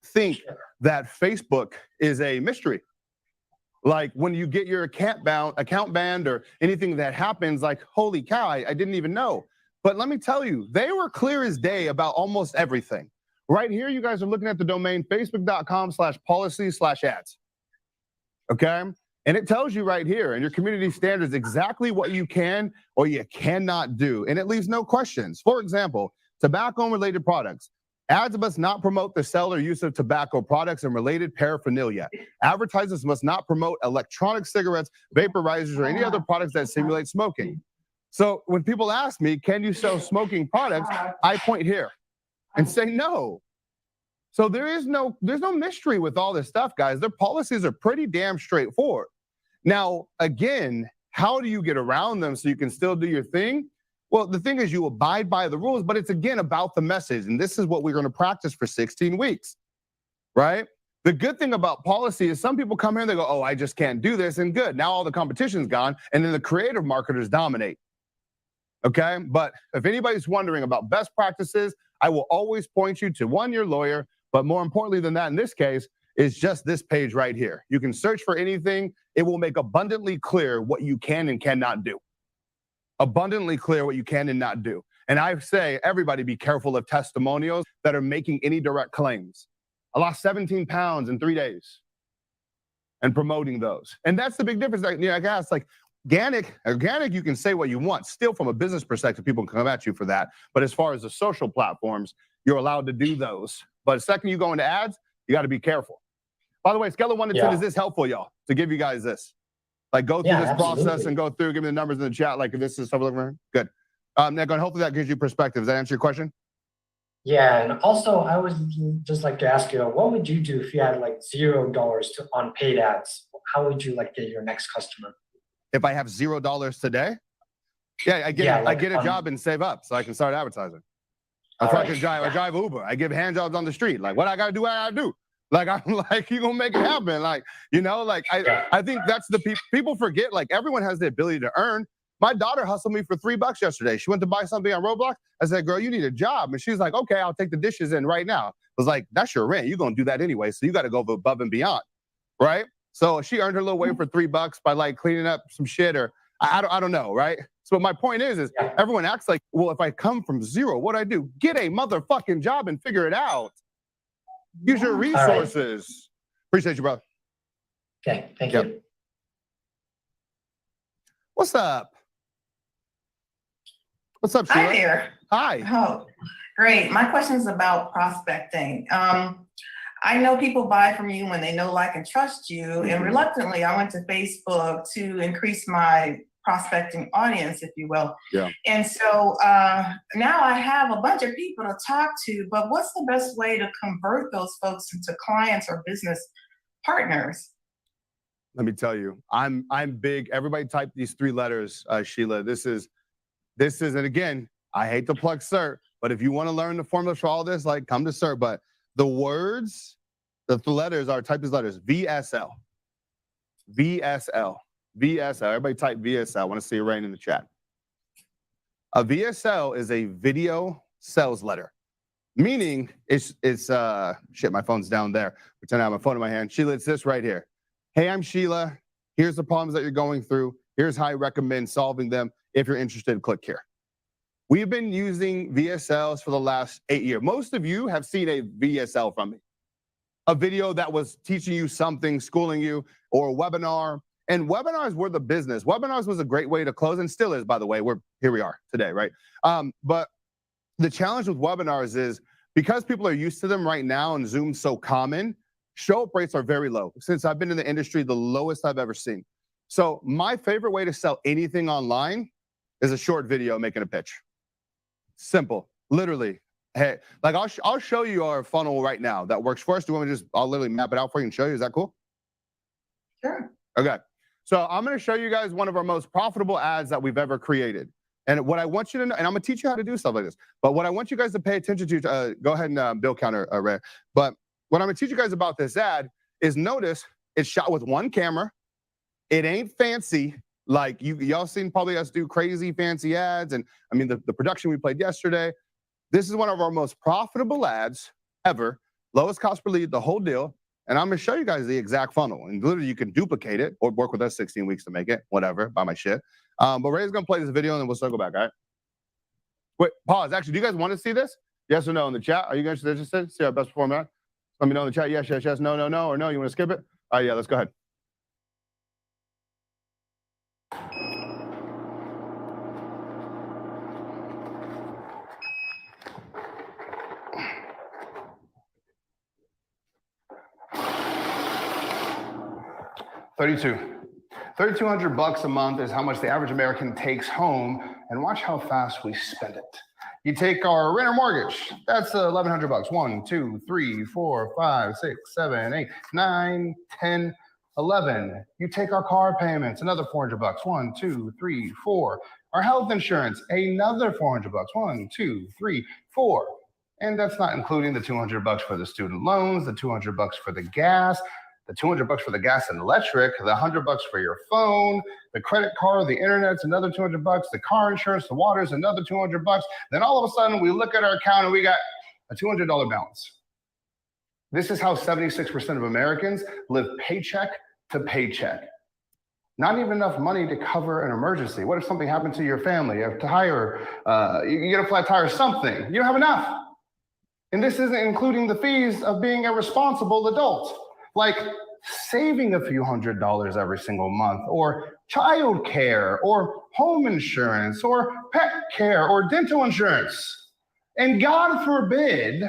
think that Facebook is a mystery. Like when you get your account banned or anything that happens, like, holy cow, I didn't even know. But let me tell you, they were clear as day about almost everything. Right here, you guys are looking at the domain facebook.com/policy/ads. Okay? And it tells you right here in your community standards exactly what you can or you cannot do. And it leaves no questions. For example, tobacco and related products. Ads must not promote the sale or use of tobacco products and related paraphernalia. Advertisers must not promote electronic cigarettes, vaporizers, or any other products that simulate smoking. So when people ask me, can you sell smoking products? I point here and say no. So there's no mystery with all this stuff, guys. Their policies are pretty damn straightforward. Now, again, how do you get around them so you can still do your thing? Well, the thing is you abide by the rules, but it's again about the message. And this is what we're going to practice for 16 weeks, right? The good thing about policy is some people come here and they go, oh, I just can't do this. And good, now all the competition's gone. And then the creative marketers dominate. Okay, but if anybody's wondering about best practices, I will always point you to one, your lawyer, but more importantly than that in this case is just this page right here. You can search for anything. It will make abundantly clear what you can and cannot do. Abundantly clear what you can and not do. And I say, everybody be careful of testimonials that are making any direct claims. I lost 17 pounds in 3 days and promoting those. And that's the big difference. Like, I guess like organic, you can say what you want. Still from a business perspective, people can come at you for that. But as far as the social platforms, you're allowed to do those. But the second you go into ads, you got to be careful. By the way, scale of 1 to 10, is this helpful, y'all, to give you guys this? Like go through this process and go through, give me the numbers in the chat. Like if this is stuff looking for, good. Nick, and hopefully that gives you perspective. Does that answer your question? Yeah, and also I would just like to ask you, what would you do if you had like $0 on paid ads? How would you like get your next customer? If I have $0 today, I get a job and save up so I can start advertising. I drive Uber. I give hand jobs on the street. Like what I gotta do, what I gotta do. Like I'm like, you gonna make it happen. Like, I think that's the people forget, like everyone has the ability to earn. My daughter hustled me for $3 yesterday. She went to buy something on Roblox. I said, girl, you need a job. And she's like, okay, I'll take the dishes in right now. I was like, that's your rent. You're gonna do that anyway. So you gotta go above and beyond, right? So she earned her little way for $3 by like cleaning up some shit or I don't know, right? So my point is everyone acts like, well, if I come from zero, what do I do? Get a motherfucking job and figure it out. Use your resources. Appreciate you, brother. Okay, thank you. What's up? What's up, Sheila? Hi there. Hi. Oh, great. My question is about prospecting. I know people buy from you when they know, like, and trust you. And reluctantly, I went to Facebook to increase my prospecting audience, if you will. Yeah. And so now I have a bunch of people to talk to, but what's the best way to convert those folks into clients or business partners? Let me tell you, I'm big. Everybody type these 3 letters, Sheila. This is, and again, I hate to plug CERT, but if you want to learn the formula for all this, like come to CERT. But the words, the letters are, type these letters, VSL. VSL. VSL. Everybody type VSL. I want to see it right in the chat. A VSL is a video sales letter. Meaning it's shit, my phone's down there. Pretend I have my phone in my hand. Sheila, it's this right here. Hey, I'm Sheila. Here's the problems that you're going through. Here's how I recommend solving them. If you're interested, click here. We've been using VSLs for the last 8 years. Most of you have seen a VSL from me. A video that was teaching you something, schooling you, or a webinar. And webinars were the business. Webinars was a great way to close, and still is, by the way. Here we are today, right? But the challenge with webinars is because people are used to them right now and Zoom's so common, show-up rates are very low. Since I've been in the industry, the lowest I've ever seen. So my favorite way to sell anything online is a short video making a pitch. Simple, literally. Hey, like I'll show you our funnel right now that works for us. Do you want me to I'll literally map it out for you and show you? Is that cool? Sure. Okay. So I'm going to show you guys one of our most profitable ads that we've ever created. And what I want you to know, and I'm going to teach you how to do stuff like this, but what I want you guys to pay attention to, go ahead and bill counter, Ray. But what I'm going to teach you guys about this ad is notice it's shot with one camera. It ain't fancy. Like y'all seen probably us do crazy fancy ads. And I mean, the production we played yesterday, this is one of our most profitable ads ever. Lowest cost per lead, the whole deal. And I'm gonna show you guys the exact funnel. And literally you can duplicate it or work with us 16 weeks to make it, whatever, buy my shit. But Ray's gonna play this video and then we'll circle back, all right? Wait, pause. Actually, do you guys want to see this? Yes or no in the chat? Are you guys interested? See our best performer? Let me know in the chat. Yes, yes, yes, no, no, no, or no. You want to skip it? All right, yeah, let's go ahead. $3,200 a month is how much the average American takes home, and watch how fast we spend it. You take our rent or mortgage, that's $1,100. 1, 2, 3, 4, 5, 6, 7, 8, 9, 10, 11. You take our car payments, another $400. 1, 2, 3, 4. Our health insurance, another $400. 1, 2, 3, 4. And that's not including the $200 for the student loans, the $200 for the gas, the $200 for the gas and electric, the $100 for your phone, the credit card, the internet's another $200, the car insurance, the water's another $200. Then all of a sudden we look at our account and we got a $200 balance. This is how 76% of Americans live paycheck to paycheck. Not even enough money to cover an emergency. What if something happened to your family? You have tire, you get a flat tire, something. You don't have enough. And this isn't including the fees of being a responsible adult, like saving a few $100s every single month, or child care, or home insurance, or pet care, or dental insurance. And God forbid,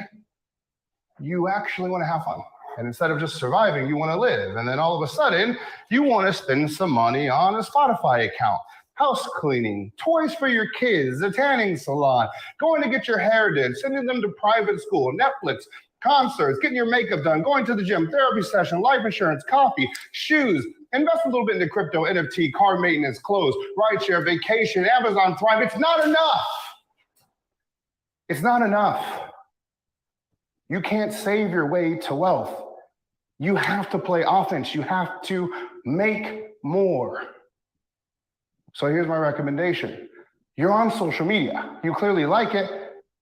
you actually want to have fun. And instead of just surviving, you want to live. And then all of a sudden, you want to spend some money on a Spotify account, house cleaning, toys for your kids, a tanning salon, going to get your hair done, sending them to private school, Netflix, concerts, getting your makeup done, going to the gym, therapy session, life insurance, coffee, shoes, invest a little bit into crypto, NFT, car maintenance, clothes, rideshare, vacation, Amazon Thrive. It's not enough. It's not enough. You can't save your way to wealth. You have to play offense. You have to make more. So here's my recommendation. You're on social media. You clearly like it.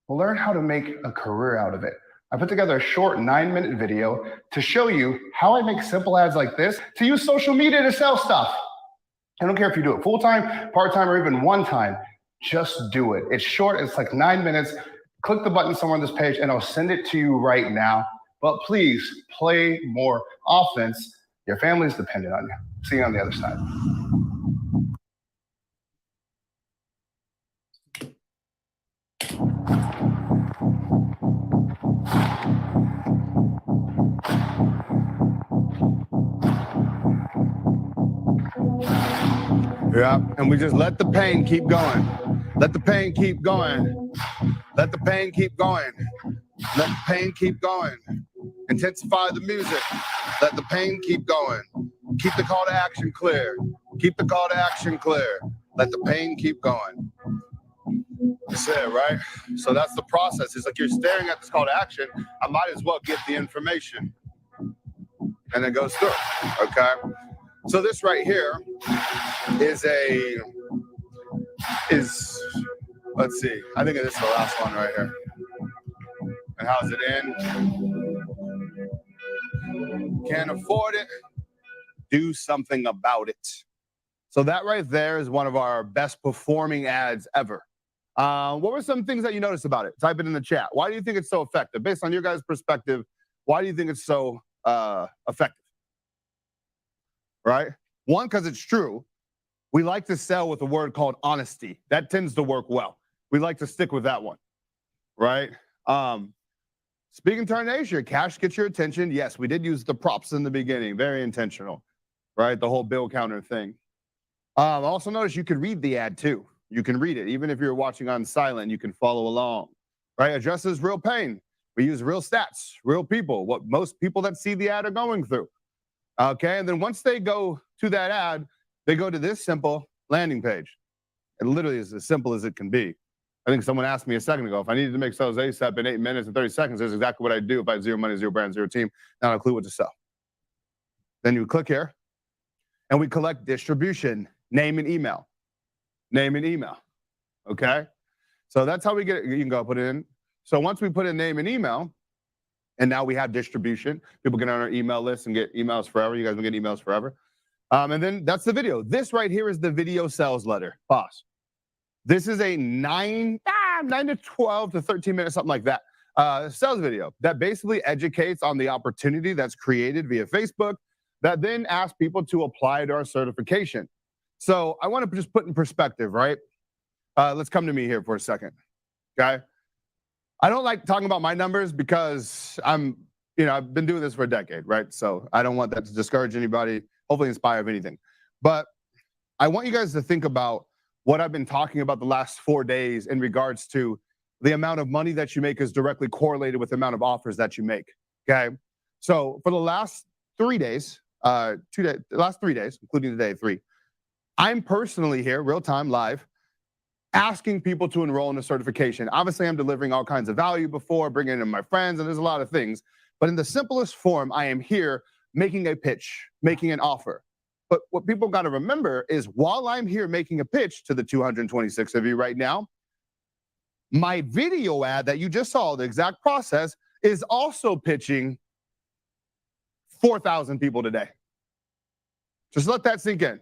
Well, learn how to make a career out of it. I put together a short 9-minute video to show you how I make simple ads like this to use social media to sell stuff. I don't care if you do it full-time, part-time, or even one time. Just do it. It's short. It's like 9 minutes. Click the button somewhere on this page and I'll send it to you right now. But please play more offense. Your family's dependent on you. See you on the other side. Yeah, and we just let the pain keep going. Let the pain keep going. Let the pain keep going. Let the pain keep going. Intensify the music. Let the pain keep going. Keep the call to action clear. Keep the call to action clear. Let the pain keep going. That's it, right? So that's the process. It's like you're staring at this call to action. I might as well get the information. And it goes through, okay? So this right here is let's see. I think this is the last one right here. And how's it end? Can't afford it. Do something about it. So that right there is one of our best performing ads ever. What were some things that you noticed about it? Type it in the chat. Why do you think it's so effective? Based on your guys' perspective, why do you think it's so effective? Right? One, because it's true. We like to sell with a word called honesty. That tends to work well. We like to stick with that one, right? Speaking to our nation, cash gets your attention. Yes, we did use the props in the beginning. Very intentional, right? The whole bill counter thing. Also notice you can read the ad too. You can read it. Even if you're watching on silent, you can follow along, right? Addresses real pain. We use real stats, real people, what most people that see the ad are going through. Okay, and then once they go to that ad, they go to this simple landing page. It literally is as simple as it can be. I think someone asked me a second ago, if I needed to make sales ASAP in 8 minutes and 30 seconds, there's exactly what I'd do if I had zero money, zero brand, zero team, not a clue what to sell. Then you click here, and we collect distribution, name and email. Name and email, okay? So that's how we get it. You can go put it in. So once we put in name and email, and now we have distribution, people get on our email list and get emails forever. You guys will get emails forever. And then that's the video. This right here is the video sales letter. Pause. This is a 9 to 12 to 13 minutes, something like that, sales video that basically educates on the opportunity that's created via Facebook that then asks people to apply to our certification. So I want to just put in perspective, right? Let's come to me here for a second, okay? I don't like talking about my numbers because I've been doing this for a decade, right? So I don't want that to discourage anybody, hopefully inspire of anything. But I want you guys to think about what I've been talking about the last 4 days in regards to the amount of money that you make is directly correlated with the amount of offers that you make, okay? So for the last 3 days, the last 3 days, including today, 3, I'm personally here, real time, live, asking people to enroll in a certification. Obviously, I'm delivering all kinds of value before, bringing in my friends, and there's a lot of things. But in the simplest form, I am here making a pitch, making an offer. But what people got to remember is while I'm here making a pitch to the 226 of you right now, my video ad that you just saw, the exact process, is also pitching 4,000 people today. Just let that sink in.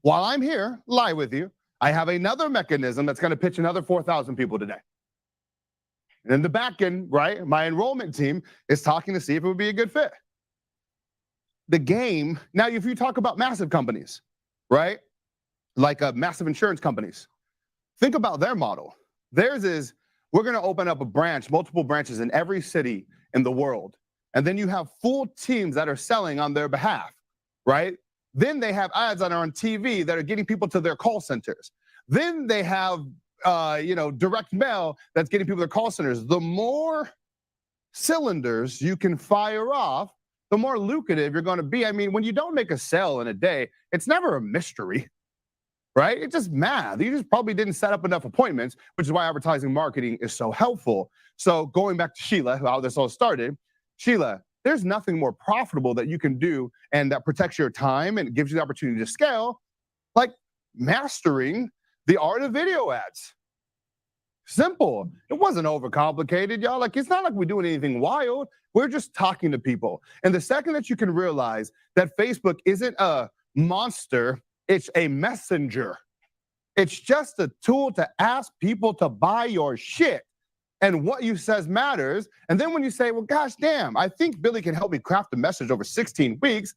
while I'm here live with you, I have another mechanism that's going to pitch another 4,000 people today. And in the back end, right, my enrollment team is talking to see if it would be a good fit. The game, now if you talk about massive companies, right, like massive insurance companies, think about their model. Theirs is, we're going to open up a branch, multiple branches in every city in the world. And then you have full teams that are selling on their behalf, right? Then they have ads that are on TV that are getting people to their call centers. Then they have, direct mail that's getting people to their call centers. The more cylinders you can fire off, the more lucrative you're going to be. I mean, when you don't make a sale in a day, it's never a mystery, right? It's just math. You just probably didn't set up enough appointments, which is why advertising marketing is so helpful. So going back to Sheila, how this all started, Sheila, there's nothing more profitable that you can do and that protects your time and gives you the opportunity to scale, like mastering the art of video ads. Simple. It wasn't overcomplicated, y'all. Like, it's not like we're doing anything wild. We're just talking to people. And the second that you can realize that Facebook isn't a monster, it's a messenger. It's just a tool to ask people to buy your shit. And what you says matters. And then when you say, well, gosh damn, I think Billy can help me craft a message over 16 weeks,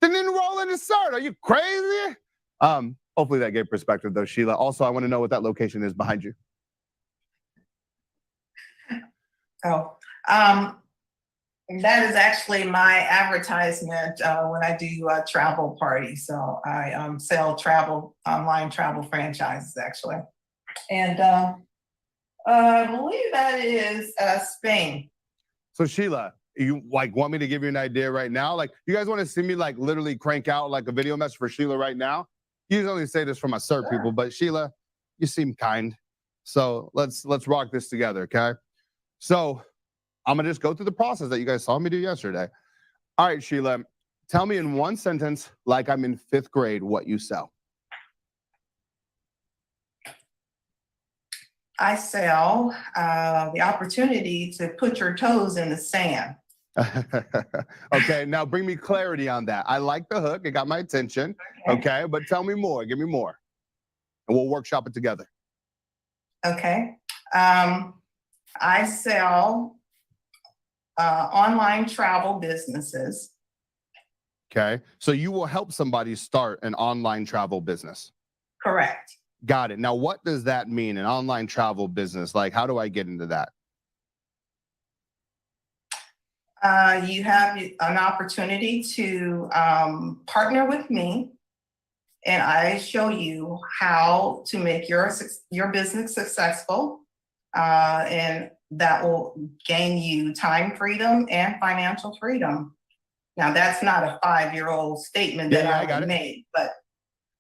then enroll in his cert. Are you crazy? Hopefully that gave perspective though, Sheila. Also, I want to know what that location is behind you. Oh, that is actually my advertisement when I do travel parties. So I sell online travel franchises actually. And I believe that is Spain. So Sheila, you want me to give you an idea right now? Like, you guys want to see me like literally crank out like a video message for Sheila right now? You usually say this for my cert people, but Sheila, you seem kind. So let's rock this together, okay? So I'm gonna just go through the process that you guys saw me do yesterday. All right, Sheila, tell me in one sentence, like I'm in 5th grade, what you sell. I sell the opportunity to put your toes in the sand. Okay, now bring me clarity on that. I like the hook, it got my attention. Okay, but tell me more, give me more. And we'll workshop it together. Okay. I sell online travel businesses. Okay, so you will help somebody start an online travel business. Correct. Got it. Now, what does that mean, an online travel business? Like, how do I get into that? You have an opportunity to partner with me, and I show you how to make your business successful, and that will gain you time freedom and financial freedom. Now, that's not a 5-year-old statement that I made, but.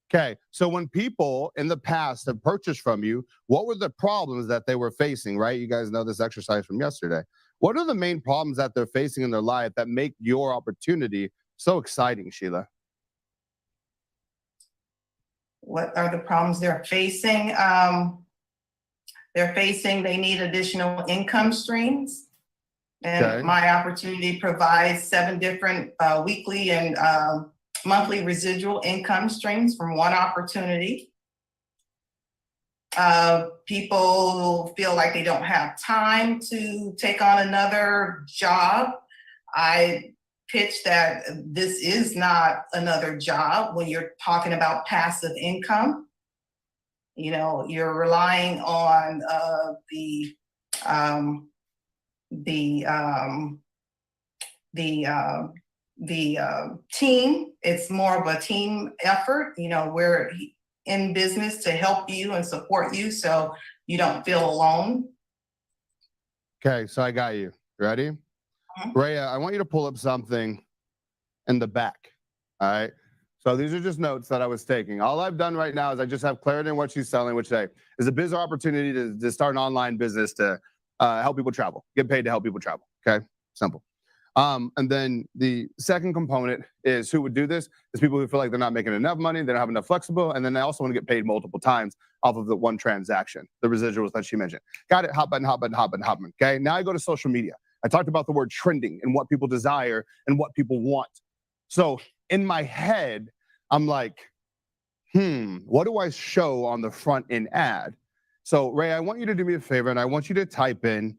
Okay, so when people in the past have purchased from you, what were the problems that they were facing, right? You guys know this exercise from yesterday. What are the main problems that they're facing in their life that make your opportunity so exciting, Sheila? What are the problems they're facing? They need additional income streams. And my opportunity provides 7 different weekly and monthly residual income streams from one opportunity. People feel like they don't have time to take on another job. I pitch that this is not another job when you're talking about passive income. You know, you're relying on the team. It's more of a team effort. You know, we're in business to help you and support you so you don't feel alone. Okay, so I got you. Ready? Rhea, I want you to pull up something in the back. All right. So these are just notes that I was taking. All I've done right now is I just have clarity in what she's selling, which is a business opportunity to start an online business to help people travel, get paid to help people travel. Okay, simple. And then the second component is who would do this is people who feel like they're not making enough money, they don't have enough flexible, and then they also want to get paid multiple times off of the one transaction, the residuals that she mentioned. Got it, hot button, hot button, hot button, hot button. Okay, now I go to social media. I talked about the word trending and what people desire and what people want. So in my head, I'm like, what do I show on the front end ad? So Ray, I want you to do me a favor and I want you to type in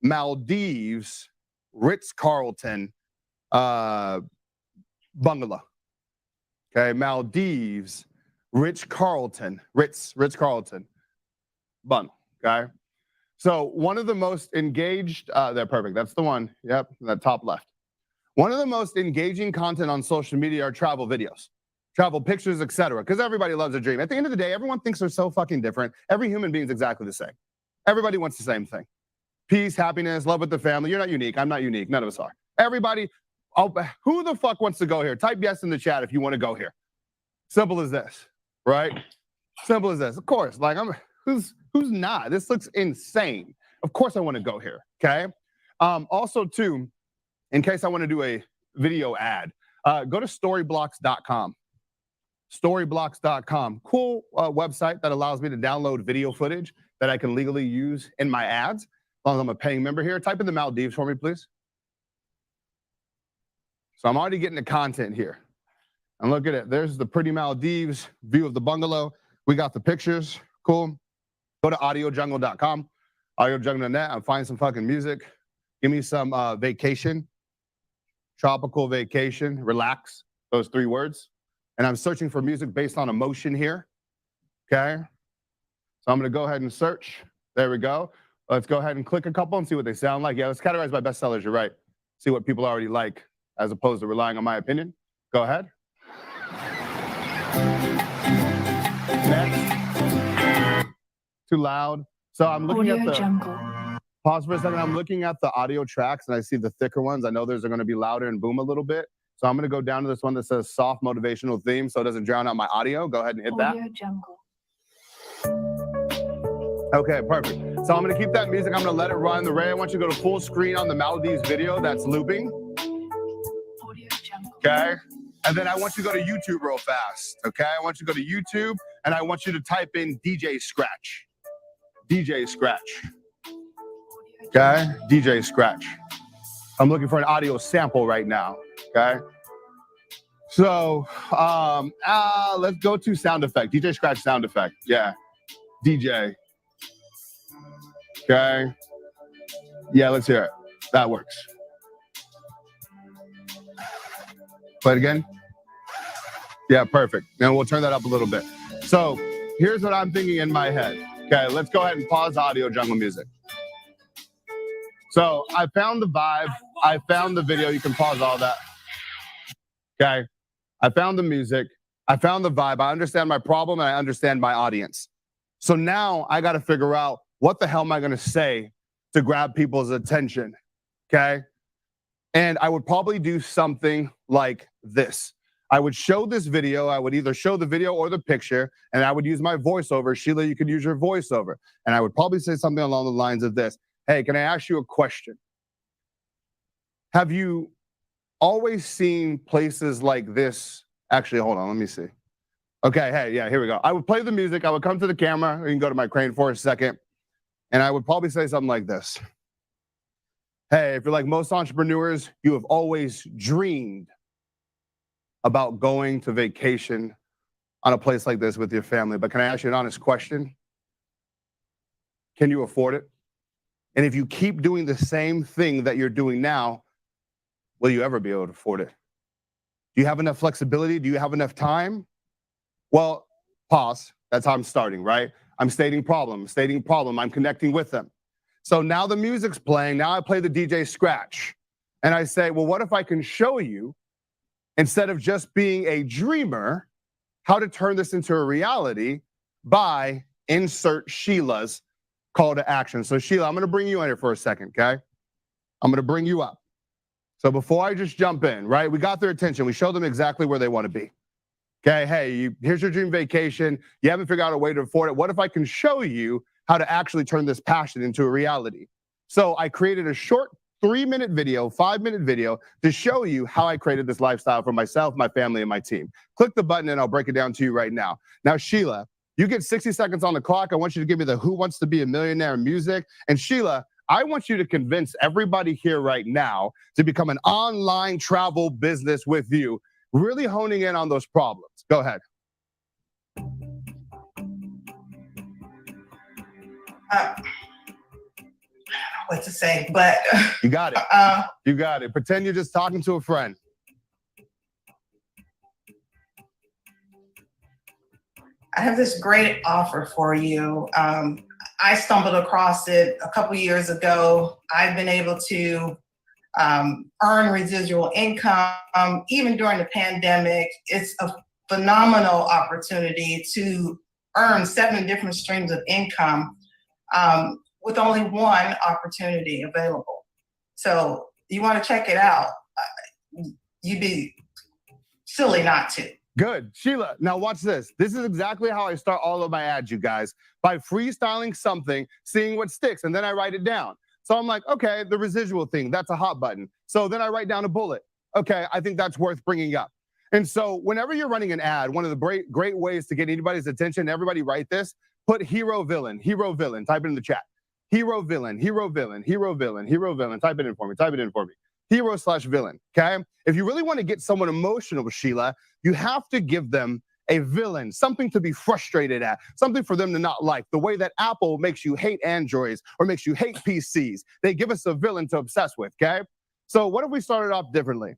Maldives Ritz-Carlton bungalow. Okay, Maldives Ritz-Carlton bundle. Okay. So one of the most engaged, they're perfect. That's the one. Yep, that top left. One of the most engaging content on social media are travel videos, travel pictures, etc. Because everybody loves a dream. At the end of the day, everyone thinks they're so fucking different. Every human being is exactly the same. Everybody wants the same thing. Peace, happiness, love with the family. You're not unique. I'm not unique. None of us are. Everybody, who the fuck wants to go here? Type yes in the chat if you want to go here. Simple as this, right? Simple as this. Of course, like who's not? This looks insane. Of course I want to go here, okay? Also too, in case I want to do a video ad, go to storyblocks.com. Storyblocks.com, cool website that allows me to download video footage that I can legally use in my ads. As long as I'm a paying member here, type in the Maldives for me, please. So I'm already getting the content here. And look at it. There's the pretty Maldives view of the bungalow. We got the pictures. Cool. Go to audiojungle.com, audiojungle.net, and find some fucking music. Give me some vacation, tropical vacation, relax, those 3 words. And I'm searching for music based on emotion here. Okay. So I'm going to go ahead and search. There we go. Let's go ahead and click a couple and see what they sound like. Yeah, let's categorize by bestsellers. You're right. See what people already like as opposed to relying on my opinion. Go ahead. Next. Too loud. So I'm looking at the jungle. Pause for a second. I'm looking at the audio tracks and I see the thicker ones. I know those are going to be louder and boom a little bit. So I'm going to go down to this one that says soft motivational theme so it doesn't drown out my audio. Go ahead and hit that. Jungle. Okay, perfect. So I'm going to keep that music. I'm going to let it run. The Ray, I want you to go to full screen on the Maldives video that's looping. Okay. And then I want you to go to YouTube real fast. Okay. I want you to go to YouTube and I want you to type in DJ Scratch. DJ Scratch. Okay. DJ Scratch. I'm looking for an audio sample right now. Okay. So let's go to sound effect. DJ Scratch sound effect. Yeah. DJ. Okay. Yeah, let's hear it. That works. Play it again. Yeah, perfect. And we'll turn that up a little bit. So here's what I'm thinking in my head. Okay, let's go ahead and pause audio jungle music. So I found the vibe. I found the video. You can pause all that. Okay. I found the music. I found the vibe. I understand my problem and I understand my audience. So now I got to figure out what the hell am I going to say to grab people's attention. Okay. And I would probably do something like this. I would show this video. I would either show the video or the picture, and I would use my voiceover. Sheila, you could use your voiceover. And I would probably say something along the lines of this. Hey, can I ask you a question? Have you always seen places like this? Actually, hold on, let me see. Okay, hey, yeah, here we go. I would play the music. I would come to the camera. You can go to my crane for a second. And I would probably say something like this. Hey, if you're like most entrepreneurs, you have always dreamed about going to vacation on a place like this with your family. But can I ask you an honest question? Can you afford it? And if you keep doing the same thing that you're doing now, will you ever be able to afford it? Do you have enough flexibility? Do you have enough time? Well, pause. That's how I'm starting, right? I'm stating problem, I'm connecting with them. So now the music's playing. Now I play the DJ Scratch. And I say, well, what if I can show you, instead of just being a dreamer, how to turn this into a reality by insert Sheila's call to action. So Sheila, I'm going to bring you in here for a second, okay? I'm going to bring you up. So before I just jump in, right? We got their attention. We showed them exactly where they want to be. Okay, hey, here's your dream vacation. You haven't figured out a way to afford it. What if I can show you how to actually turn this passion into a reality? So I created a short 3-minute video, 5-minute video to show you how I created this lifestyle for myself, my family, and my team. Click the button and I'll break it down to you right now. Now, Sheila, you get 60 seconds on the clock. I want you to give me the Who Wants to Be a Millionaire music. And Sheila, I want you to convince everybody here right now to become an online travel business with you, really honing in on those problems. Go ahead. what to say, but You got it. You got it. Pretend you're just talking to a friend. I have this great offer for you. I stumbled across it a couple years ago. I've been able to earn residual income even during the pandemic. It's a phenomenal opportunity to earn 7 different streams of income with only one opportunity available. So you want to check it out. You'd be silly not to. Good. Sheila, now watch this. This is exactly how I start all of my ads, you guys, by freestyling something, seeing what sticks, and then I write it down. So I'm like, okay, the residual thing, that's a hot button. So then I write down a bullet. Okay, I think that's worth bringing up. And so whenever you're running an ad, one of the great ways to get anybody's attention, everybody write this, put hero, villain, type it in the chat. Hero, villain, hero, villain, hero, villain, hero, villain, type it in for me. Hero/villain, okay? If you really want to get someone emotional, Sheila, you have to give them a villain, something to be frustrated at, something for them to not like. The way that Apple makes you hate Androids or makes you hate PCs, they give us a villain to obsess with, okay? So what if we started off differently?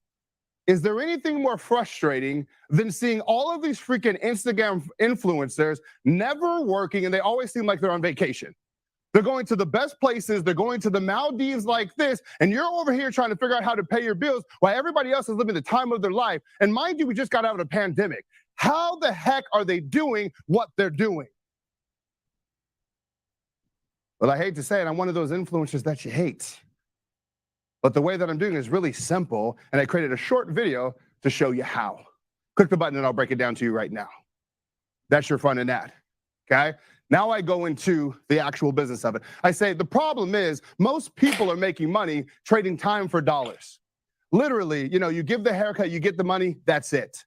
Is there anything more frustrating than seeing all of these freaking Instagram influencers never working and they always seem like they're on vacation? They're going to the best places, they're going to the Maldives like this, and you're over here trying to figure out how to pay your bills while everybody else is living the time of their life. And mind you, we just got out of a pandemic. How the heck are they doing what they're doing? Well, I hate to say it, I'm one of those influencers that you hate. But the way that I'm doing it is really simple, and I created a short video to show you how. Click the button and I'll break it down to you right now. That's your front end ad, okay? Now I go into the actual business of it. I say the problem is most people are making money trading time for dollars. Literally, you give the haircut, you get the money, that's it.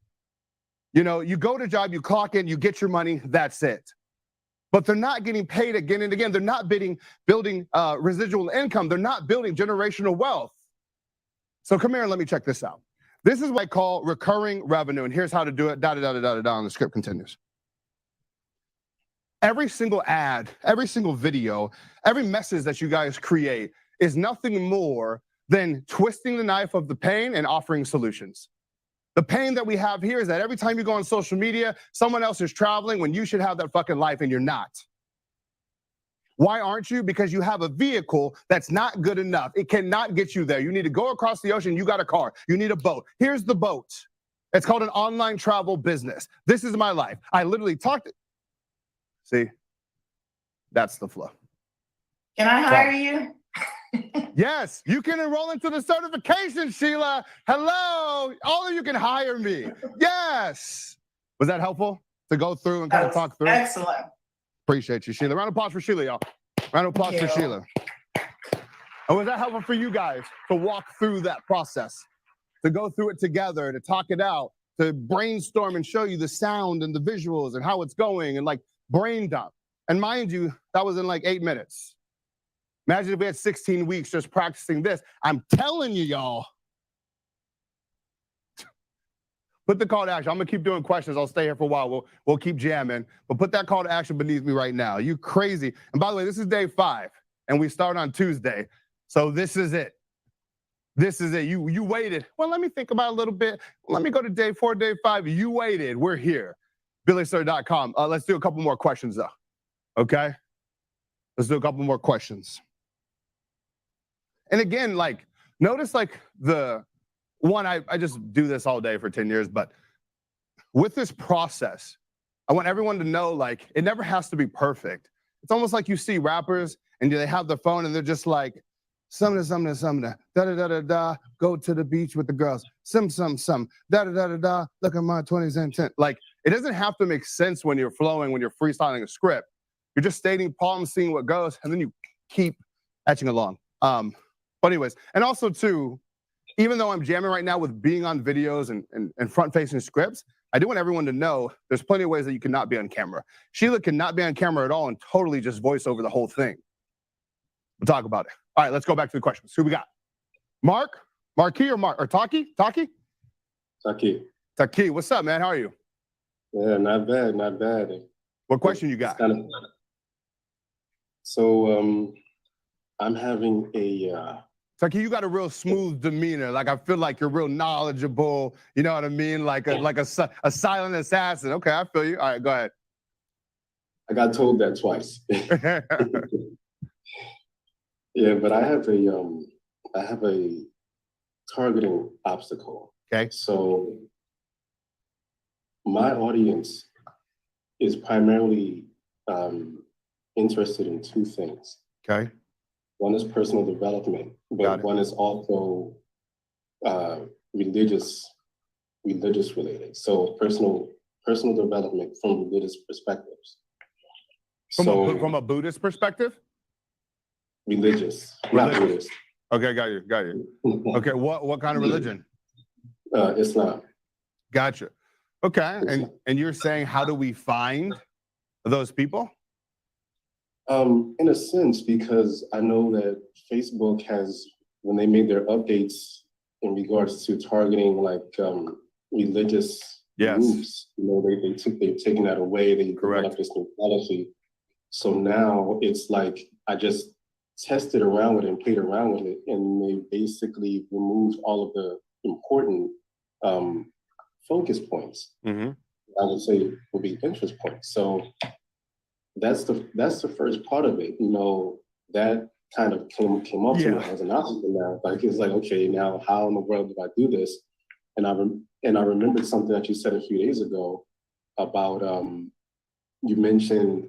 You go to job, you clock in, you get your money, that's it. But they're not getting paid again and again. They're not building residual income. They're not building generational wealth. So come here and let me check this out. This is what I call recurring revenue. And here's how to do it, and the script continues. Every single ad, every single video, every message that you guys create is nothing more than twisting the knife of the pain and offering solutions. The pain that we have here is that every time you go on social media, someone else is traveling when you should have that fucking life and you're not. Why aren't you? Because you have a vehicle that's not good enough. It cannot get you there. You need to go across the ocean. You got a car. You need a boat. Here's the boat. It's called an online travel business. This is my life. I literally talked. See, that's the flow. Can I hire you? Yes, you can enroll into the certification, Sheila. Hello, all of you can hire me. Yes. Was that helpful to go through and kind of talk through? Excellent. Appreciate you, Sheila. Round of applause for Sheila, y'all. Round of applause for Sheila. And was that helpful for you guys to walk through that process, to go through it together, to talk it out, to brainstorm and show you the sound and the visuals and how it's going and like brain dump? And mind you, that was in like 8 minutes. Imagine if we had 16 weeks just practicing this. I'm telling you, y'all. Put the call to action. I'm gonna keep doing questions. I'll stay here for a while. We'll keep jamming. But put that call to action beneath me right now. You crazy. And by the way, this is day 5, and we start on Tuesday. So this is it. This is it. You waited. Well, let me think about it a little bit. Let me go to day 4, day 5. You waited. We're here. BillySir.com. Let's do a couple more questions though. Okay? Let's do a couple more questions. And again, like, notice like the one, I just do this all day for 10 years, but with this process, I want everyone to know like, it never has to be perfect. It's almost like you see rappers and they have their phone and they're just like, something, da-da-da-da-da, go to the beach with the girls, some, da-da-da-da-da, look at my 20s and 10. Like, it doesn't have to make sense when you're flowing, when you're freestyling a script. You're just stating problems, seeing what goes, and then you keep etching along. But anyways, and also too, even though I'm jamming right now with being on videos and front-facing scripts, I do want everyone to know there's plenty of ways that you cannot be on camera. Sheila cannot be on camera at all and totally just voice over the whole thing. We'll talk about it. All right, let's go back to the questions. Who we got? Mark? Marquis or Mark? Or Taki? Taki? Taki. Taki, what's up, man? How are you? Yeah, not bad, not bad. What question you got? So I'm having a It's like you got a real smooth demeanor. Like I feel like you're real knowledgeable. You know what I mean? Like a silent assassin. Okay, I feel you. All right, go ahead. I got told that twice. Yeah, but I have a targeting obstacle. Okay. So my audience is primarily interested in two things. Okay. One is personal development, but one is also religious related. So personal development from religious perspectives. From a Buddhist perspective? Religious, not Buddhist. Okay, got you. Okay, what kind of religion? Islam. Gotcha. Okay, and you're saying how do we find those people? In a sense, because I know that Facebook has, when they made their updates in regards to targeting like religious groups, you know, they've taken that away. They developed this new policy. So now it's like I just tested around with it and played around with it, and they basically removed all of the important focus points. Mm-hmm. I would say would be interest points. So that's the first part of it. You know, that kind of came up to me as an obstacle now. Like it's like, okay, now how in the world do I do this? And I remembered something that you said a few days ago about you mentioned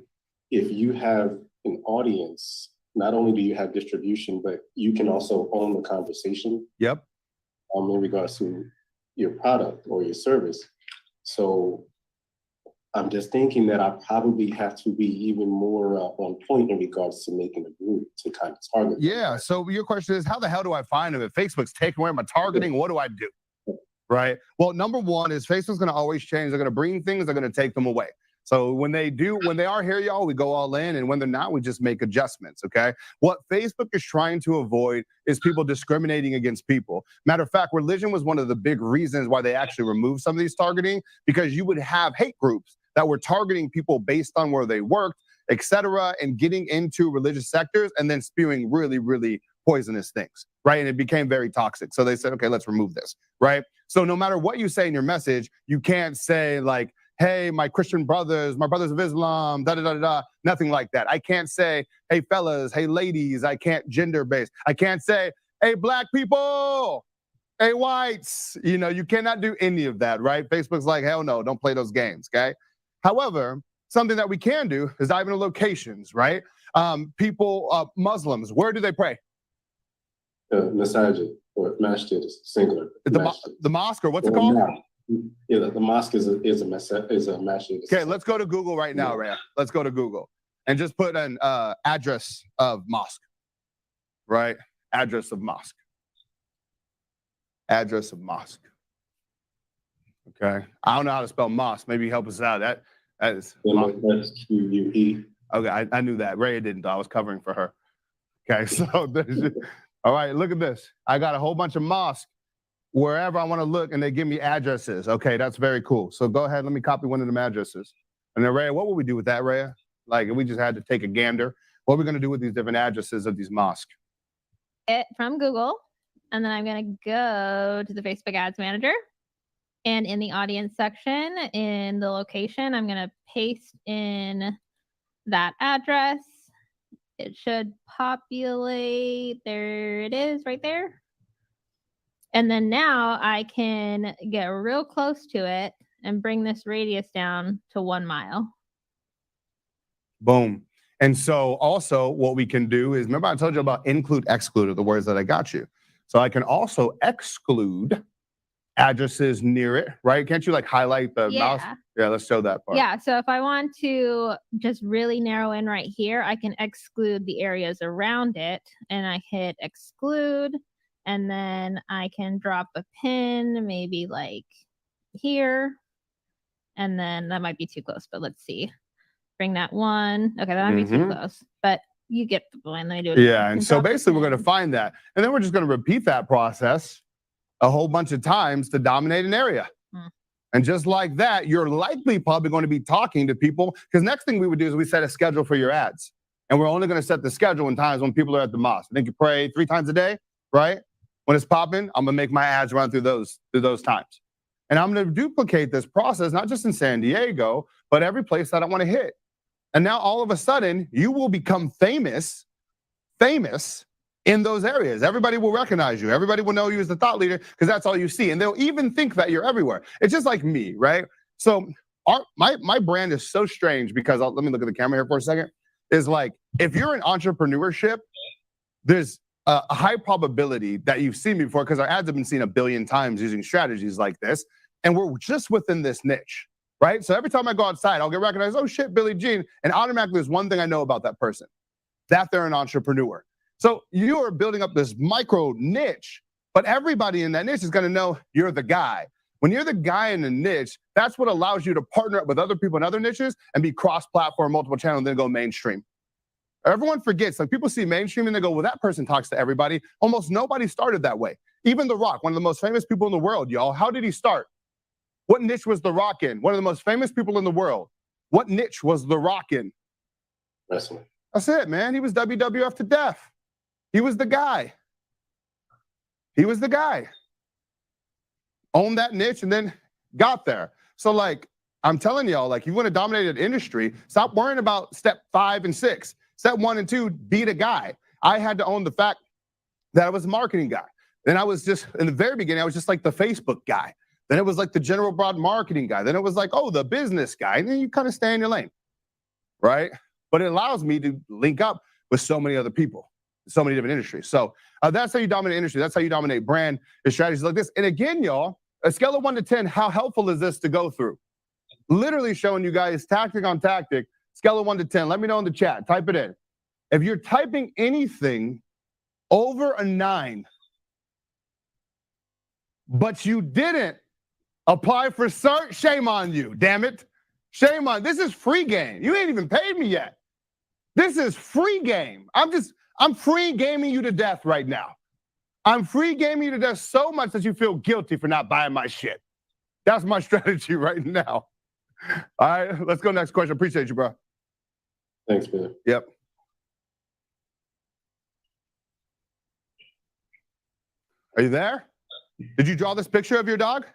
if you have an audience, not only do you have distribution, but you can also own the conversation. Yep. In regards to your product or your service. So I'm just thinking that I probably have to be even more on point in regards to making a group to kind of target. Yeah. So your question is, how the hell do I find them? If Facebook's taking away my targeting, what do I do? Right. Well, number one is Facebook's going to always change. They're going to bring things. They're going to take them away. So when they are here, y'all, we go all in. And when they're not, we just make adjustments. Okay. What Facebook is trying to avoid is people discriminating against people. Matter of fact, religion was one of the big reasons why they actually removed some of these targeting, because you would have hate groups that were targeting people based on where they worked, etc., and getting into religious sectors and then spewing really, really poisonous things, right? And it became very toxic. So they said, okay, let's remove this, right? So no matter what you say in your message, you can't say like, hey, my Christian brothers, my brothers of Islam, da-da-da-da, nothing like that. I can't say, hey, fellas, hey, ladies. I can't gender-based. I can't say, hey, black people, hey, whites. You know, you cannot do any of that, right? Facebook's like, hell no, don't play those games, okay? However, something that we can do is dive into locations, right? Muslims, where do they pray? Masajid or masjid, singular. The mosque, or what's it called? Yeah, the mosque is a masjid. Okay, let's go to Google right now, Rhea. Let's go to Google and just put an address of mosque, right? Address of mosque. Address of mosque. Okay, I don't know how to spell mosque. Maybe help us out. That is Q-U-E. Okay, I knew that. Rhea didn't. I was covering for her. Okay, so all right, look at this. I got a whole bunch of mosques wherever I want to look, and they give me addresses. Okay, that's very cool. So go ahead, let me copy one of them addresses. And then Rhea, what would we do with that, Rhea? Like if we just had to take a gander, what are we going to do with these different addresses of these mosques? It from Google, and then I'm going to go to the Facebook Ads Manager. And in the audience section, in the location, I'm going to paste in that address. It should populate. There it is right there. And then now I can get real close to it and bring this radius down to 1 mile. Boom. And so also what we can do is, remember I told you about include, exclude are the words that I got you. So I can also exclude addresses near it, right? Can't you like highlight the mouse? Yeah, let's show that part. Yeah, so if I want to just really narrow in right here, I can exclude the areas around it, and I hit exclude, and then I can drop a pin maybe like here, and then that might be too close, but let's see. Bring that one. Okay, that might be too close, but you get the point. Let me do it. Yeah, and so basically we're going to find that, and then we're just going to repeat that process a whole bunch of times to dominate an area. And just like that, you're likely probably going to be talking to people, because next thing we would do is we set a schedule for your ads. And we're only going to set the schedule in times when people are at the mosque. I think you pray 3 times a day, right? When it's popping, I'm going to make my ads run through those times. And I'm going to duplicate this process, not just in San Diego, but every place that I want to hit. And now all of a sudden, you will become famous in those areas. Everybody will recognize you. Everybody will know you as the thought leader because that's all you see. And they'll even think that you're everywhere. It's just like me, right? So my brand is so strange because let me look at the camera here for a second. Is like, if you're in entrepreneurship, there's a high probability that you've seen me before because our ads have been seen 1 billion times using strategies like this. And we're just within this niche, right? So every time I go outside, I'll get recognized, oh shit, Billie Jean. And automatically there's one thing I know about that person, that they're an entrepreneur. So you are building up this micro niche, but everybody in that niche is gonna know you're the guy. When you're the guy in the niche, that's what allows you to partner up with other people in other niches and be cross-platform, multiple channel, and then go mainstream. Everyone forgets, like people see mainstream and they go, well, that person talks to everybody. Almost nobody started that way. Even The Rock, one of the most famous people in the world, y'all. How did he start? What niche was The Rock in? One of the most famous people in the world. What niche was The Rock in? Wrestling. That's it, man. He was WWF to death. He was the guy. He was the guy. Owned that niche and then got there. So like, I'm telling y'all, like, you want to dominate an industry, stop worrying about step 5 and 6. Step 1 and 2, be the guy. I had to own the fact that I was a marketing guy. Then I was just, in the very beginning, I was just like the Facebook guy. Then it was like the general broad marketing guy. Then it was like, oh, the business guy. And then you kind of stay in your lane, right? But it allows me to link up with so many other people, so many different industries. So that's how you dominate industry. That's how you dominate brand and strategies like this. And again, y'all, a scale of 1 to 10, how helpful is this to go through? Literally showing you guys tactic on tactic, scale of 1 to 10. Let me know in the chat. Type it in. If you're typing anything over a 9, but you didn't apply for cert, shame on you, damn it. Shame on, this is free game. You ain't even paid me yet. This is free game. I'm free gaming you to death right now. I'm free gaming you to death so much that you feel guilty for not buying my shit. That's my strategy right now. All right, let's go next question. Appreciate you, bro. Thanks, man. Yep. Are you there? Did you draw this picture of your dog?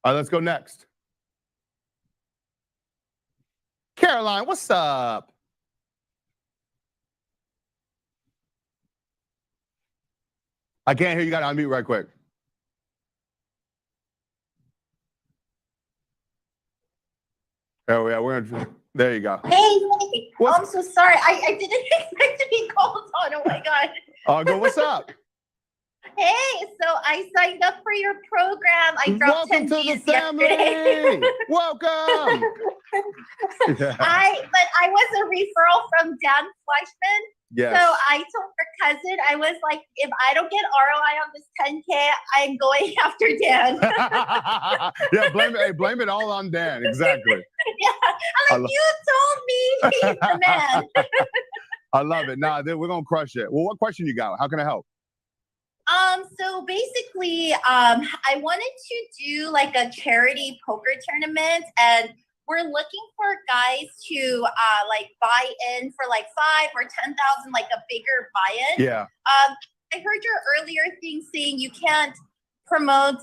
All right, let's go next. Caroline, what's up? I can't hear you. Got to unmute right quick. Oh yeah, there you go. Hey, I'm so sorry. I didn't expect to be called on. Oh my God. Oh, what's up? Hey, so I signed up for your program. I dropped Welcome 10 to G's the family. yesterday. Welcome. Yeah. But I was a referral from Dan Fleischman. Yes. So I told her cousin, I was like, if I don't get ROI on this 10K, I'm going after Dan. Yeah, blame it all on Dan. Exactly. Yeah, I'm like, you told me he's the man. I love it. Nah, we're gonna crush it. Well, what question you got? How can I help? So basically, I wanted to do like a charity poker tournament, and we're looking for guys to like buy in for like 5 or 10,000, like a bigger buy-in. Yeah. I heard your earlier thing saying you can't promote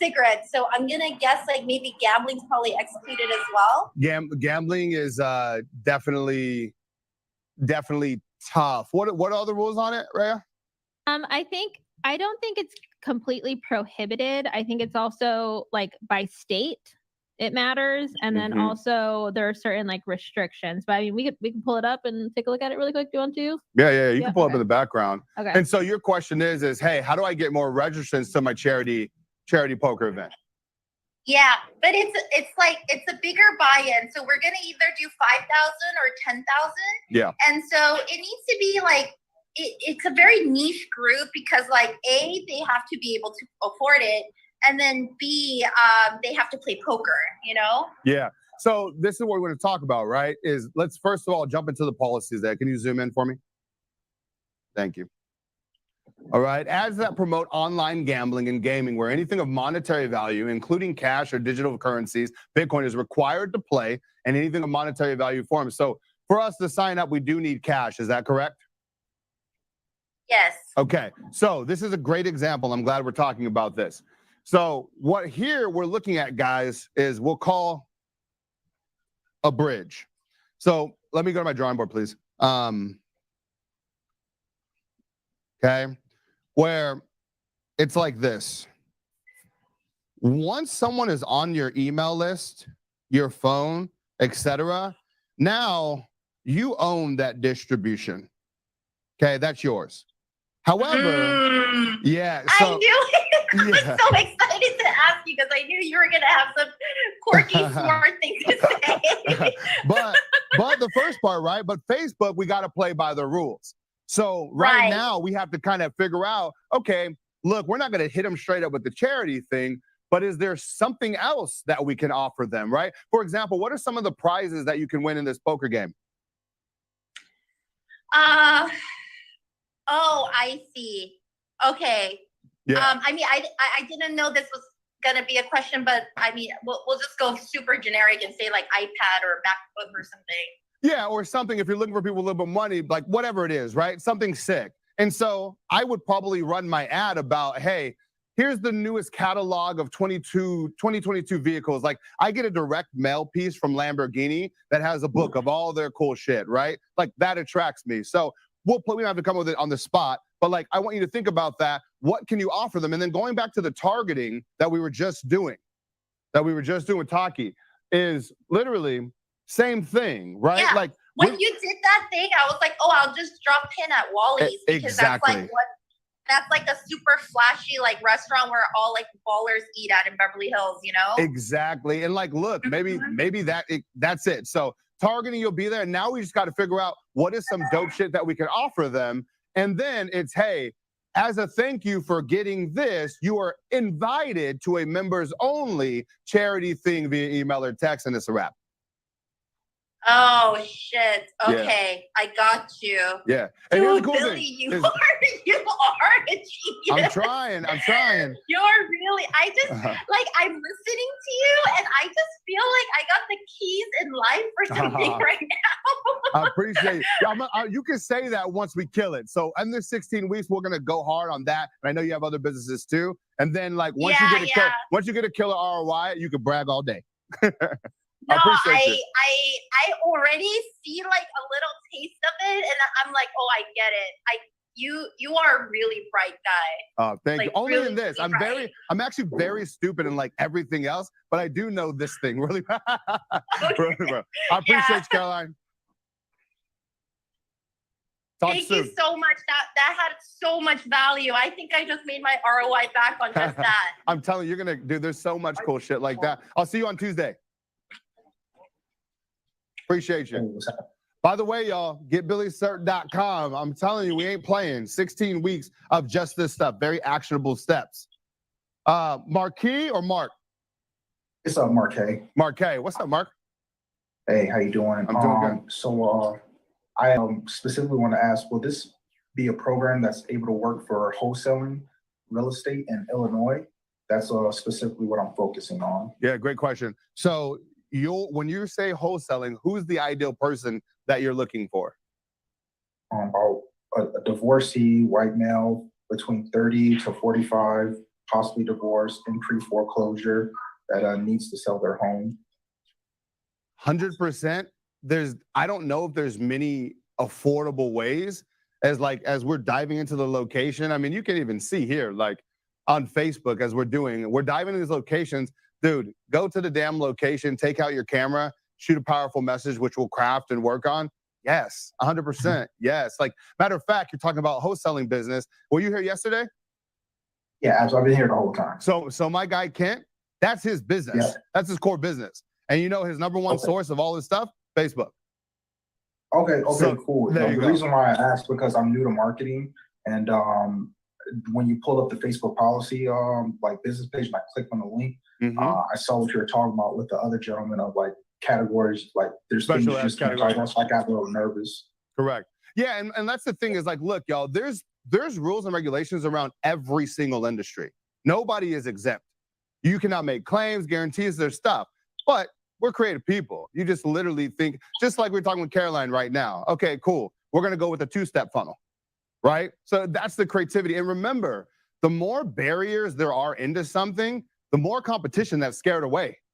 cigarettes, so I'm gonna guess like maybe gambling's probably executed as well. Gambling is definitely tough. What are the rules on it, Rhea? I don't think it's completely prohibited. I think it's also like by state it matters, and then also there are certain like restrictions. But I mean, we can pull it up and take a look at it really quick. Do you want to? Yeah. You can pull up in the background. Okay. And so your question is, hey, how do I get more registrants to my charity poker event? Yeah, but it's like it's a bigger buy-in. So we're gonna either do 5,000 or 10,000. Yeah. And so it needs to be like it's a very niche group because like A, they have to be able to afford it, and then B, they have to play poker, you know? Yeah. So this is what we're going to talk about, right? Is let's first of all jump into the policies there. Can you zoom in for me? Thank you. All right, ads that promote online gambling and gaming where anything of monetary value, including cash or digital currencies, Bitcoin is required to play, and anything of monetary value forms. So for us to sign up, we do need cash. Is that correct? Yes. Okay, so this is a great example. I'm glad we're talking about this. So what here we're looking at, guys, is we'll call a bridge. So let me go to my drawing board, please. Okay, where it's like this. Once someone is on your email list, your phone, etc., now you own that distribution. Okay, that's yours. However, yeah. So, I knew I was yeah. so excited to ask you because I knew you were gonna have some quirky, smart things to say. but the first part, right? But Facebook, we got to play by the rules. So right now we have to kind of figure out, okay, look, we're not going to hit them straight up with the charity thing, but is there something else that we can offer them, right? For example, what are some of the prizes that you can win in this poker game? Oh, I see. Okay. Yeah. I mean, I didn't know this was gonna be a question, but I mean, we'll just go super generic and say like iPad or MacBook or something. Yeah, or something if you're looking for people with a little bit of money, like whatever it is, right? Something sick. And so I would probably run my ad about, hey, here's the newest catalog of 2022 vehicles. Like I get a direct mail piece from Lamborghini that has a book of all their cool shit, right? Like that attracts me. So we don't have to come up with it on the spot, but like I want you to think about that. What can you offer them? And then going back to the targeting that we were just doing with Taki is literally same thing, right? Yeah. Like when you did that thing, I was like, oh, I'll just drop in at Wally's because exactly. that's like a super flashy like restaurant where all like ballers eat at in Beverly Hills, you know? Exactly. And like, look, maybe that's it. So targeting, you'll be there. And now we just got to figure out what is some dope shit that we can offer them. And then it's, hey, as a thank you for getting this, you are invited to a members only charity thing via email or text, and it's a wrap. Oh shit. Okay, yeah. I got you. Yeah. And dude, here's the cool Billy, thing. you are a genius. I'm trying. You're really, like, I'm listening to you and I just feel like I got the keys in life for something right now. I appreciate it. You can say that once we kill it. So in this 16 weeks, we're gonna go hard on that. And I know you have other businesses too. And then like once you get a killer ROI, you can brag all day. No, I already see like a little taste of it, and I'm like, oh, I get it. You are a really bright guy. Oh, thank you. Only really, in this, really I'm actually very stupid in like everything else, but I do know this thing really. Really well. I appreciate you, Caroline. Thank you so much. That had so much value. I think I just made my ROI back on just that. I'm telling you, there's so much cool shit like that. I'll see you on Tuesday. Appreciate you. By the way, y'all, getbillycert.com. I'm telling you, we ain't playing. 16 weeks of just this stuff. Very actionable steps. Marquis or Mark? It's Marquet. Marquet. What's up, Mark? Hey, how you doing? I'm doing good. So I specifically want to ask, will this be a program that's able to work for wholesaling real estate in Illinois? That's specifically what I'm focusing on. Yeah, great question. So when you say wholesaling, who's the ideal person that you're looking for? A divorcee, white male, between 30 to 45, possibly divorced, in pre-foreclosure, that needs to sell their home. 100%. I don't know if there's many affordable ways as we're diving into the location. I mean, you can even see here, like on Facebook, as we're diving into these locations. Dude, go to the damn location, take out your camera, shoot a powerful message, which we'll craft and work on. Yes, 100%. Yes. Like, matter of fact, you're talking about wholesaling business. Were you here yesterday? Yeah, I've been here the whole time. So my guy, Kent, that's his business. Yeah. That's his core business. And you know his number one source of all this stuff? Facebook. Okay, cool. The reason why I asked, because I'm new to marketing, and when you pull up the Facebook policy like business page and I click on the link, I saw what you were talking about with the other gentleman of like categories, like there's things you just can't talk about, so I got a little nervous. Correct. Yeah, and that's the thing is like, look, y'all, there's there's rules and regulations around every single industry. Nobody is exempt. You cannot make claims, guarantees, there's stuff. But we're creative people. You just literally think, just like we're talking with Caroline right now. Okay, cool. We're going to go with a two-step funnel, right? So that's the creativity. And remember, the more barriers there are into something, the more competition that's scared away.